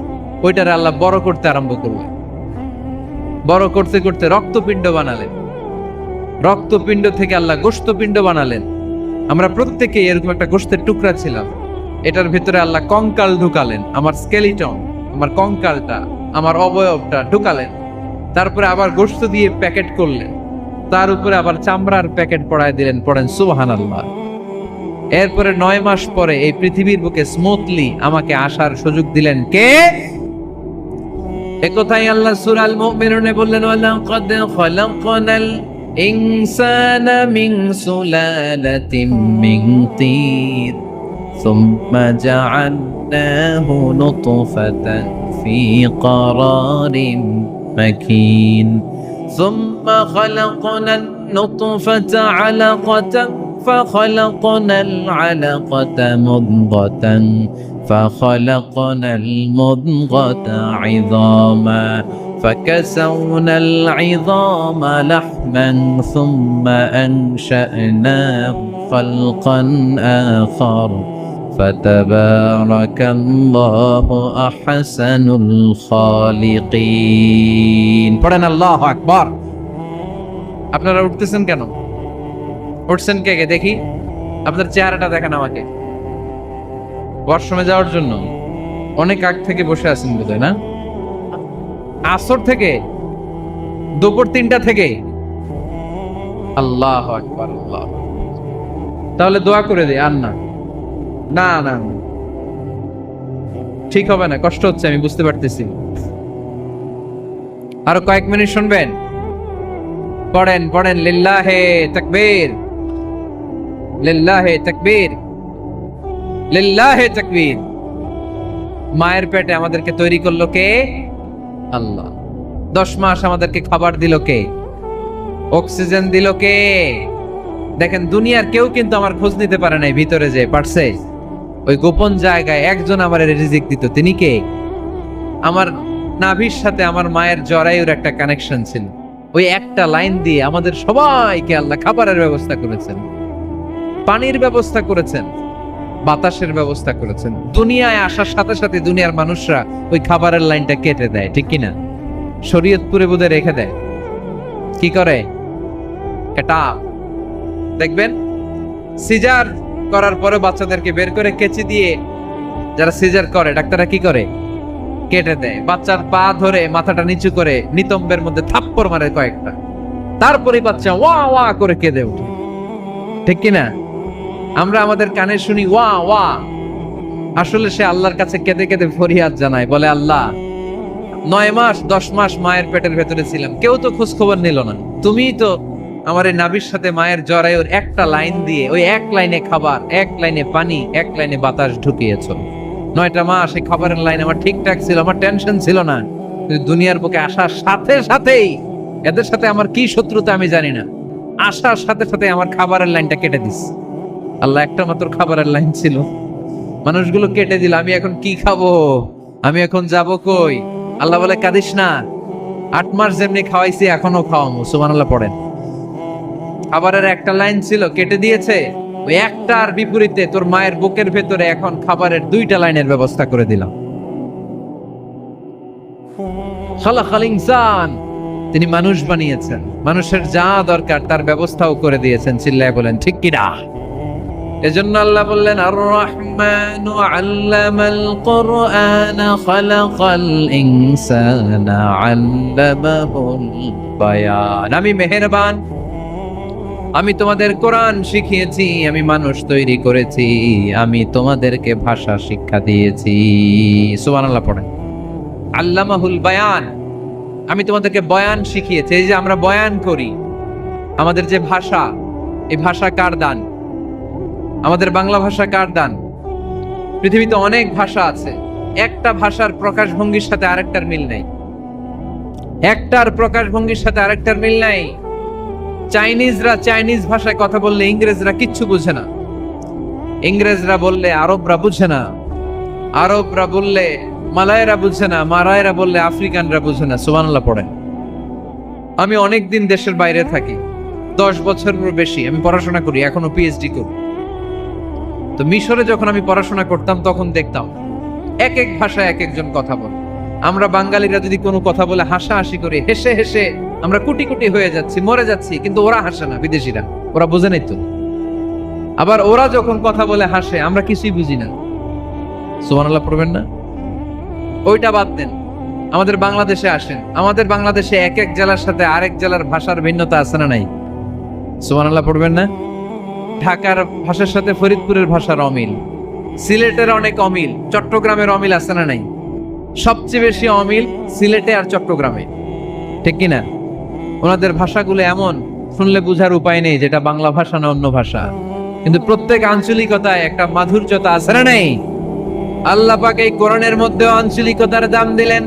ওইটারে আল্লাহ বড় করতে আরম্ভ করলেন। বড় করতে করতে রক্তপিণ্ড বানালেন। রক্তপিণ্ড থেকে আল্লাহ গোশতপিণ্ড বানালেন। আমরা প্রত্যেকে এরকম একটা গোশতের টুকরা ছিলাম। এটার ভিতরে আল্লাহ কঙ্কাল ঢুকালেন, আমার স্কেলিটন, আমার কঙ্কালটা, আমার অবয়বটা ঢুকালেন। তারপরে আবার গোশত দিয়ে প্যাকেট করলেন, তার উপরে আবার চামড়ার প্যাকেট পড়ায় দিলেন। পড়েন সুবহানাল্লাহ। এরপরে 9 মাস পরে এই পৃথিবীর বুকে স্মুথলি আমাকে আসার সুযোগ দিলেন কে? একথাই আল্লাহ সূরা আল মুমিনুনে বললেন, ওয়ালাকাদ খালাকনাল ইনসানা মিন সুলালাতিন মিন তিন সুম্মা জাআলনাহু নুতফাতান ফি قرارিন মাকিন সুম্মা খালাকনান নুতফাতা আলাকাতান فخلقنا العلقة مضغة فخلقنا المضغة عظاما فكسونا العظام لحما ثم أنشأناه خلقا آخر فتبارك الله أحسن الخالقين পড়েন আল্লাহু আকবার। আপনারা উঠতেছেন কেন? উঠছেন কে কে দেখি, আপনার চেহারাটা দেখেন আমাকে। ওয়াশরুমে যাওয়ার জন্য অনেক আগ থেকে বসে আছেন বোধহয়, না? আসর থেকে, দুপুর 3টা থেকে। আল্লাহু আকবার, আল্লাহ। তাহলে দোয়া করে দে। আর না না না, ঠিক হবে না, কষ্ট হচ্ছে, আমি বুঝতে পারতেছি। আরো কয়েক মিনিট শুনবেন? পড়েন পড়েন, লিল্লাহে তাকবীর, লিল্লাহে তাকবীর, লিল্লাহে তাকবীর। মায়ের পেটে আমাদেরকে তৈরি করলো কে? আল্লাহ। 10 মাস আমাদেরকে খাবার দিল কে? অক্সিজেন দিল কে? দেখেন, দুনিয়ার কেউ কিন্তু আমার খোঁজ নিতে পারে নাই, ভিতরে যে পারছে, ওই গোপন জায়গায় একজন আমার রিজিক দিত। তিনি কে? আমার নাভির সাথে আমার মায়ের জরায়ুর একটা কানেকশন ছিল। ওই একটা লাইন দিয়ে আমাদের সবাইকে আল্লাহ খাবারের ব্যবস্থা করেছেন, পানির ব্যবস্থা করেছেন, বাতাসের ব্যবস্থা করেছেন। দুনিয়ায় আসার সাথে সাথে দুনিয়ার মানুষরা ওই খাবারের লাইনটা কেটে দেয়, ঠিক কিনা? শরীয়তপুরে বোধহয় রেখে দেয়। কি করে? এটা দেখবেন, সিজার করার পরে বাচ্চাদেরকে বের করে কেচি দিয়ে, যারা সিজার করে ডাক্তাররা কি করে? কেটে দেয়। বাচ্চার পা ধরে মাথাটা নিচু করে নিতম্বের মধ্যে থাপ্পড় মারে কয়েকটা, তারপরে বাচ্চা ওয়া ওয়া করে কেঁদে ওঠে, ঠিক কিনা? আমরা আমাদের কানে শুনি ওয়া ওয়া, আসলে সে আল্লাহর কাছে কেঁদে কেঁদে ফরিয়াদ জানায়, বলে আল্লাহ 9 মাস 10 মাস মায়ের পেটের ভেতরে ছিলাম, কেউ তো খোঁজ খবর নিল না। তুমিই তো আমার এই নাভির সাথে মায়ের জরায়ুর একটা লাইন দিয়ে, ওই এক লাইনে খাবার, এক লাইনে পানি, এক লাইনে বাতাস ঢুকিয়েছো। 9টা মাস এই খাবারের লাইন আমার ঠিকঠাক ছিল, আমার টেনশন ছিল না। দুনিয়ার বুকে আসার সাথে সাথেই, এদের সাথে আমার কি শত্রুতা আমি জানি না, আসার সাথে সাথে আমার খাবারের লাইনটা কেটে দিস। আল্লাহ একটা মাত্র খাবারের লাইন ছিল, মানুষগুলো কেটে দিল। আমি এখন কি খাবো? আমি এখন যাব কই? আল্লাহ বলে কাঁদিস না, 8 মাস যেমনি খাওয়াইছি এখনো খাওয়ামো। সুবহানাল্লাহ পড়েন। খাবারের একটা লাইন ছিল, কেটে দিয়েছে। ওই একটার বিপরীতে তোর মায়ের বুকের ভেতরে এখন খাবারের 2টা লাইনের ব্যবস্থা করে দিলাম। খালাকাল ইনসান, তিনি মানুষ বানিয়েছেন, মানুষের যা দরকার তার ব্যবস্থাও করে দিয়েছেন। চিল্লায় বলেন ঠিক কিনা? এজন্য আল্লাহ বললেন, আর রহমানু আল্লামাল কুরআন খালাকাল ইনসানা আল্লামাহুল বায়ান। আমি মেহেরবান, আমি তোমাদের কোরআন শিখিয়েছি, আমি মানুষ তৈরি করেছি, আমি তোমাদেরকে ভাষা শিক্ষা দিয়েছি। সুবহানাল্লাহ পড়েন। আল্লামাহুল বায়ান, আমি তোমাদেরকে বয়ান শিখিয়েছি। এই যে আমরা বয়ান করি, আমাদের যে ভাষা, এই ভাষা কার দান? আমাদের বাংলা ভাষা কার দান? পৃথিবীতে অনেক ভাষা আছে, একটা ভাষার প্রকাশভঙ্গির সাথে আরেকটার মিল নাই, একটার প্রকাশভঙ্গির সাথে আরেকটার মিল নাই। চাইনিজরা চাইনিজ ভাষায় কথা বললে ইংরেজরা কিচ্ছু বুঝে না, ইংরেজরা বললে আরবরা বুঝে না, আরবরা বললে মালায়রা বুঝে না, মারায়রা বললে আফ্রিকানরা বুঝে না। সুবহানাল্লাহ পড়েন। আমি অনেক দিন দেশের বাইরে থাকি, 10 বছরের বেশি আমি পড়াশোনা করি, এখনো পিএইচডি করি। তো মিশরে যখন আমি পড়াশোনা করতাম তখন দেখতাম এক এক ভাষায় এক একজন কথা বলে। আমরা বাঙালিরা যদি কোনো কথা বলে হাসাহাসি করি, হেসে হেসে আমরা কুটি কুটি হয়ে যাচ্ছি, মরে যাচ্ছি, কিন্তু ওরা হাসে না, বিদেশিরা, ওরা বুঝে নাই তো। আবার ওরা যখন কথা বলে হাসে, আমরা কিছুই বুঝি না। সুবহানাল্লাহ পড়বেন না? ওইটা বাদ দেন, আমাদের বাংলাদেশে আসেন, আমাদের বাংলাদেশে এক এক জেলার সাথে আরেক জেলার ভাষার ভিন্নতা আছে না নাই? সুবহানাল্লাহ পড়বেন না? ঢাকার ভাষার সাথে ফরিদপুরের ভাষার অমিল, সিলেটের অনেক অমিল, চট্টগ্রামের অমিল আছে না নাই? সবচেয়ে বেশি অমিল সিলেটে আর চট্টগ্রামে, ঠিক কিনা? ওনাদের ভাষাগুলো এমন, শুনলে বুঝার উপায় নেই যেটা বাংলা ভাষা না অন্য ভাষা, কিন্তু প্রত্যেক আঞ্চলিকতায় একটা মাধুর্যতা আছে না নেই? আল্লাহ পাক এই কোরআনের মধ্যে আঞ্চলিকতার দাম দিলেন।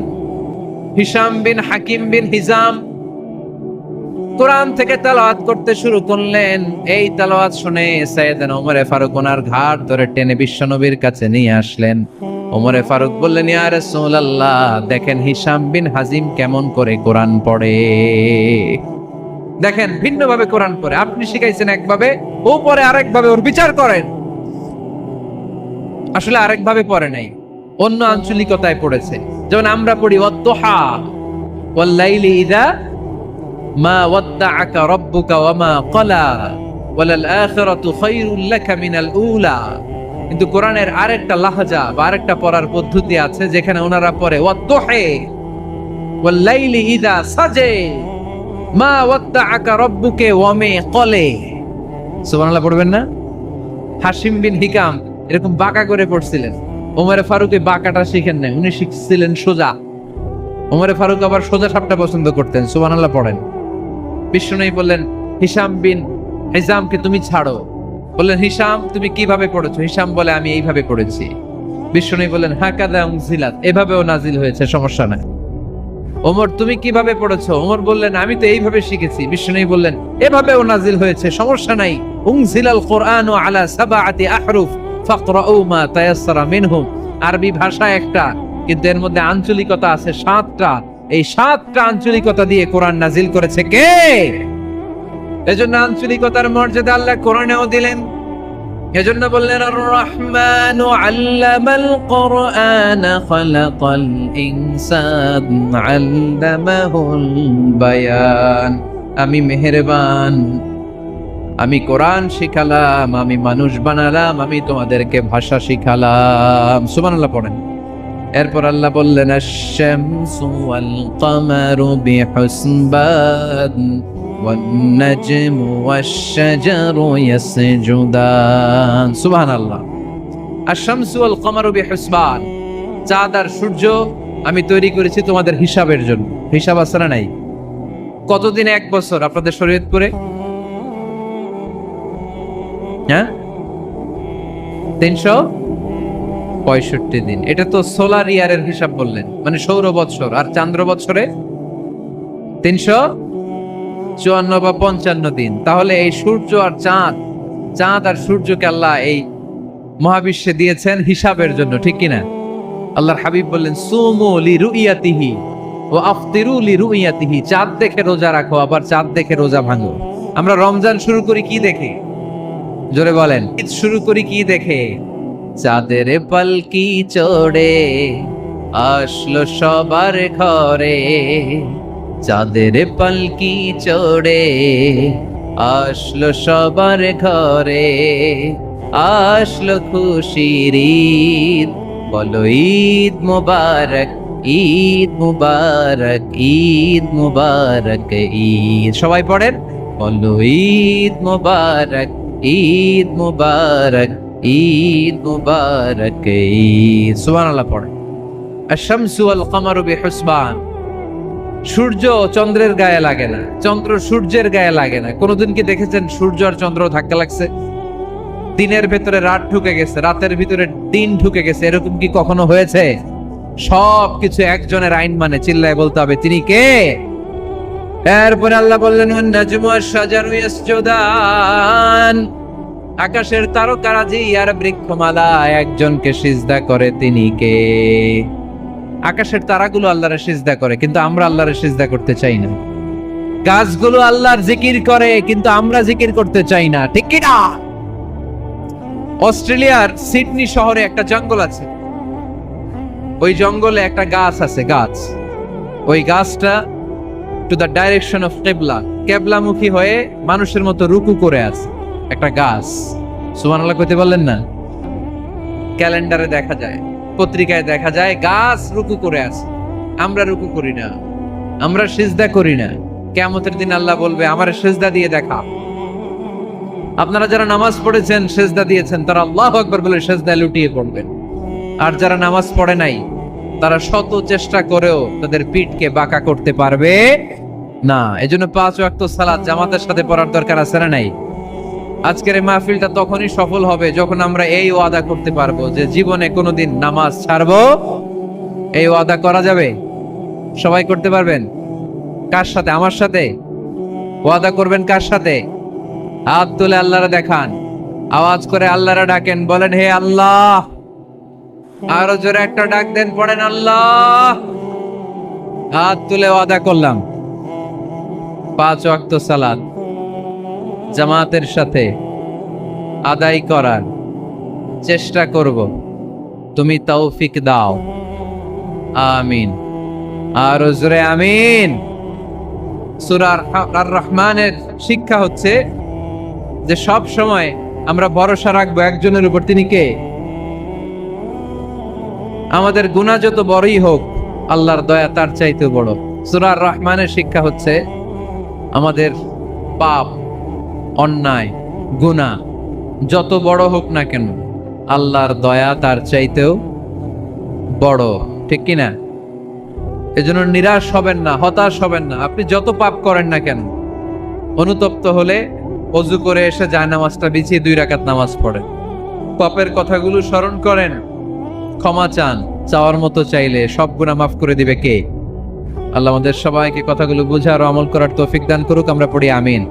হিশাম বিন হাকিম বিন হিজাম কোরআন থেকে তেলাওয়াত করতে শুরু করলেন। এই তেলাওয়াত শুনে সাইয়েদনা ওমরে ফারুক ওনার ঘাট ধরে টেনে বিশ্বনবীর কাছে নিয়ে আসলেন। ওমরে ফারুক বললেন, ইয়া রাসূলুল্লাহ, দেখেন হিশাম বিন হাজিম কেমন করে কোরআন পড়ে, দেখেন ভিন্নভাবে কোরআন পড়ে। আপনি শিখাইছেন একভাবে, ও পড়ে আরেকভাবে, ওর বিচার করেন। আসলে আরেকভাবে পড়ে নাই, অন্য আঞ্চলিকতায় পড়েছে। যেমন আমরা পড়ি ওয়াদ-দুহা ওয়াল লাইলি ইযা মা ওয়াদ্দাআকা রাব্বুকা ওয়া মা ক্বালা ওয়ালাল আখিরাতু খায়রুল লাকা মিনাল উলা। কিন্তু কোরআনের আরেকটা লাহজা বা আরেকটা পড়ার পদ্ধতি আছে যেখানে ওনারা পড়ে ওয়াদ-দুহা ওয়াল লাইলি ইযা সাজা মা ওয়াদ্দাআকা রাব্বুকা ওয়া মা ক্বালা। সুবহানাল্লাহ পড়বেন না? হাশিম বিন হিকাম এরকম বাঁকা করে পড়ছিলেন। ওমরে ফারুক এই বাঁকাটা শিখেন নাই, উনি শিখছিলেন সোজা। ওমরে ফারুক আবার সোজা সাপটা পছন্দ করতেন। সুবহানাল্লাহ পড়েন। বিশ্বনবী বললেন, হিশাম বিন হিজামকে তুমি ছাড়ো। বললেন, হিশাম তুমি কিভাবে পড়েছো? হিশাম বলে, আমি এইভাবে পড়েছি। বিশ্বনবী বললেন, হাকাযা উনজিলাত, এভাবেও নাজিল হয়েছে, সমস্যা নাই। ওমর তুমি কিভাবে পড়েছো? ওমর বললেন, আমি তো এইভাবে শিখেছি। বিশ্বনবী বললেন, এভাবেও নাজিল হয়েছে, সমস্যা নাই। উনজিলাল কুরআনু আলা সাবআতি আহরুফ ফাকরাউ মা তায়াসসারা মিনহু। আরবি ভাষা একটা, কিন্তু এর মধ্যে আঞ্চলিকতা আছে 7টা। এই 7টা আঞ্চলিকতা দিয়ে কোরআন নাজিল করেছে কে? এজন্য আঞ্চলিকতার মর্যাদা আল্লাহ কোরআনেও দিলেন। এজন্য বললেন, আর রহমানু আল্লামাল কোরআন খালাকাল ইনসান আল্লামাহুল বায়ান। আমি মেহেরবান, আমি কোরআন শিখালাম, আমি মানুষ বানালাম, আমি তোমাদেরকে ভাষা শিখালাম। সুবহানাল্লাহ পড়েন। এরপর আল্লাহ বললেন, আশ-শামসু ওয়াল কামারু বিহুসবান ওয়ান নাজমু ওয়াশ-শাজারু ইয়াসজুদান। সুবহানাল্লাহ। আশ-শামসু ওয়াল কামারু বিহুসবান, চাঁদ আর সূর্য আমি তৈরি করেছি তোমাদের হিসাবের জন্য। হিসাব আছে না নাই? কতদিন এক বছর আপনাদের শরীয়তপুরে? হ্যাঁ, 365 দিন। এটা তো সোলার ইয়ারের হিসাব বললেন, মানে সৌর বৎসর। আর চান্দ্র বৎসরে 354 বা 55 দিন। তাহলে এই সূর্য আর চাঁদ, চাঁদ আর সূর্যকে আল্লাহ এই মহাবিশ্বে দিয়েছেন হিসাবের জন্য, ঠিক কিনা? আল্লাহর হাবিব বললেন, সুমু লিরুইয়াতিহি ওয়া আফতিরু লিরুইয়াতিহি। চাঁদ দেখে রোজা রাখো, আবার চাঁদ দেখে রোজা ভাঙো। আমরা রমজান শুরু করি কি দেখে? জোরে বলেন। ঈদ শুরু করি কি দেখে? চাঁদের পালকি চড়ে আসলো সবার ঘরে, চাঁদের পালকি চড়ে আসলো সবার ঘরে, আসলো খুশির ঈদ, বলো ঈদ মুবারক, ঈদ মুবারক, ঈদ মুবারক ঈদ। সবাই পড়েন, বলো ঈদ মুবারক, ঈদ মুবারক, ঈদ মুবারক ঈদ। সুবহানাল্লাহ পড়েন। আশ-শামসু ওয়াল কামারু বিহুসবান। সূর্য চন্দ্রের গায়ে লাগে না, চন্দ্র সূর্যের গায়ে লাগে না। কোনদিন কি দেখেছেন সূর্য আর চন্দ্র ধাক্কা লাগছে? দিনের ভেতরে রাত ঢুকে গেছে, রাতের ভিতরে দিন ঢুকে গেছে, এরকম কি কখনো হয়েছে? সবকিছু একজনের আইন মানে, চিল্লায় বলতে হবে, তিনি কে? এরপরে আল্লাহ বললেন, ওয়ান নাজমু ওয়াশ-শাজারু ইয়াসজুদান। আকাশের তারকারাজি আর বৃক্ষমালা একজনকে সিজদা করে, তিনি কে? আকাশের তারাগুলো আল্লাহরে সিজদা করে, কিন্তু আমরা আল্লাহরে সিজদা করতে চাই না। গাছগুলো আল্লাহর জিকির করে, কিন্তু আমরা জিকির করতে চাই না, ঠিক কি না? অস্ট্রেলিয়ার সিডনি শহরে একটা জঙ্গল আছে। ওই জঙ্গলে একটা গাছ আছে, গাছ। ওই গাছটা টু দ্য ডাইরেকশন অফ কিবলা, কিবলামুখী হয়ে মানুষের মতো রুকু করে আছে। একটা গাছ। সুবহানাল্লাহ কইতে বললেন না? ক্যালেন্ডারে দেখা যায়, পত্রিকায় দেখা যায়, গাছ রুকু করে আছে। আমরা রুকু করি না, আমরা সিজদা করি না। কিয়ামতের দিন আল্লাহ বলবে, আমারে সিজদা দিয়ে দেখা। আপনারা যারা নামাজ পড়েছেন, সিজদা দিয়েছেন, তারা আল্লাহু আকবার বলে সিজদায় লুটিয়ে পড়বেন। আর যারা নামাজ পড়ে নাই, তারা শত চেষ্টা করেও তাদের পিঠকে বাঁকা করতে পারবে না। এজন্য 5 ওয়াক্ত সালাত জামাতের সাথে পড়ার দরকার আছে না নাই? আজকের এই মাহফিলটা তখনই সফল হবে যখন আমরা এই ওয়াদা করতে পারবো যে জীবনে কোনোদিন নামাজ ছাড়বো। এই ওয়াদা করা যাবে? সবাই করতে পারবেন? কার সাথে? আমার সাথে ওয়াদা করবেন? কার সাথে? হাত তুলে আল্লাহরে দেখান, আওয়াজ করে আল্লাহরে ডাকেন, বলেন হে আল্লাহ। আরো জোরে একটা ডাক দেন, পড়েন আল্লাহ। হাত তুলে ওয়াদা করলাম 5 ওয়াক্ত সালাত জামাতের সাথে আদায় করার চেষ্টা করব, তুমি তৌফিক দাও, আমিন। আর জোরে আমিন। সূরা আর রহমানের শিক্ষা হচ্ছে যে সব সময় আমরা ভরসা রাখবো একজনের উপর, তিনি কে? আমাদের গুনাহ যত বড়ই হোক, আল্লাহর দয়া তার চাইতে বড়। সূরা আর রহমানের শিক্ষা হচ্ছে আমাদের পাপ, অন্যায়, গুনাহ যত বড় হোক না কেন, আল্লাহর দয়া তার চাইতেও বড়। ঠিক কিনা? এজন্য নিরাশ হবেন না, হতাশ হবেন না। আপনি যত পাপ করেন না কেন, অনুতপ্ত হলে ওযু করে এসে জায়নামাজটা বিছিয়ে 2 রাকাত নামাজ পড়েন, পাপের কথাগুলো স্মরণ করেন, ক্ষমা চান। চাওয়ার মতো চাইলে সব গুনাহ মাফ করে দিবে কে? আল্লাহ আমাদের সবাইকে কথাগুলো বুঝার ও আমল করার তৌফিক দান করুক। আমরা পড়ি আমিন।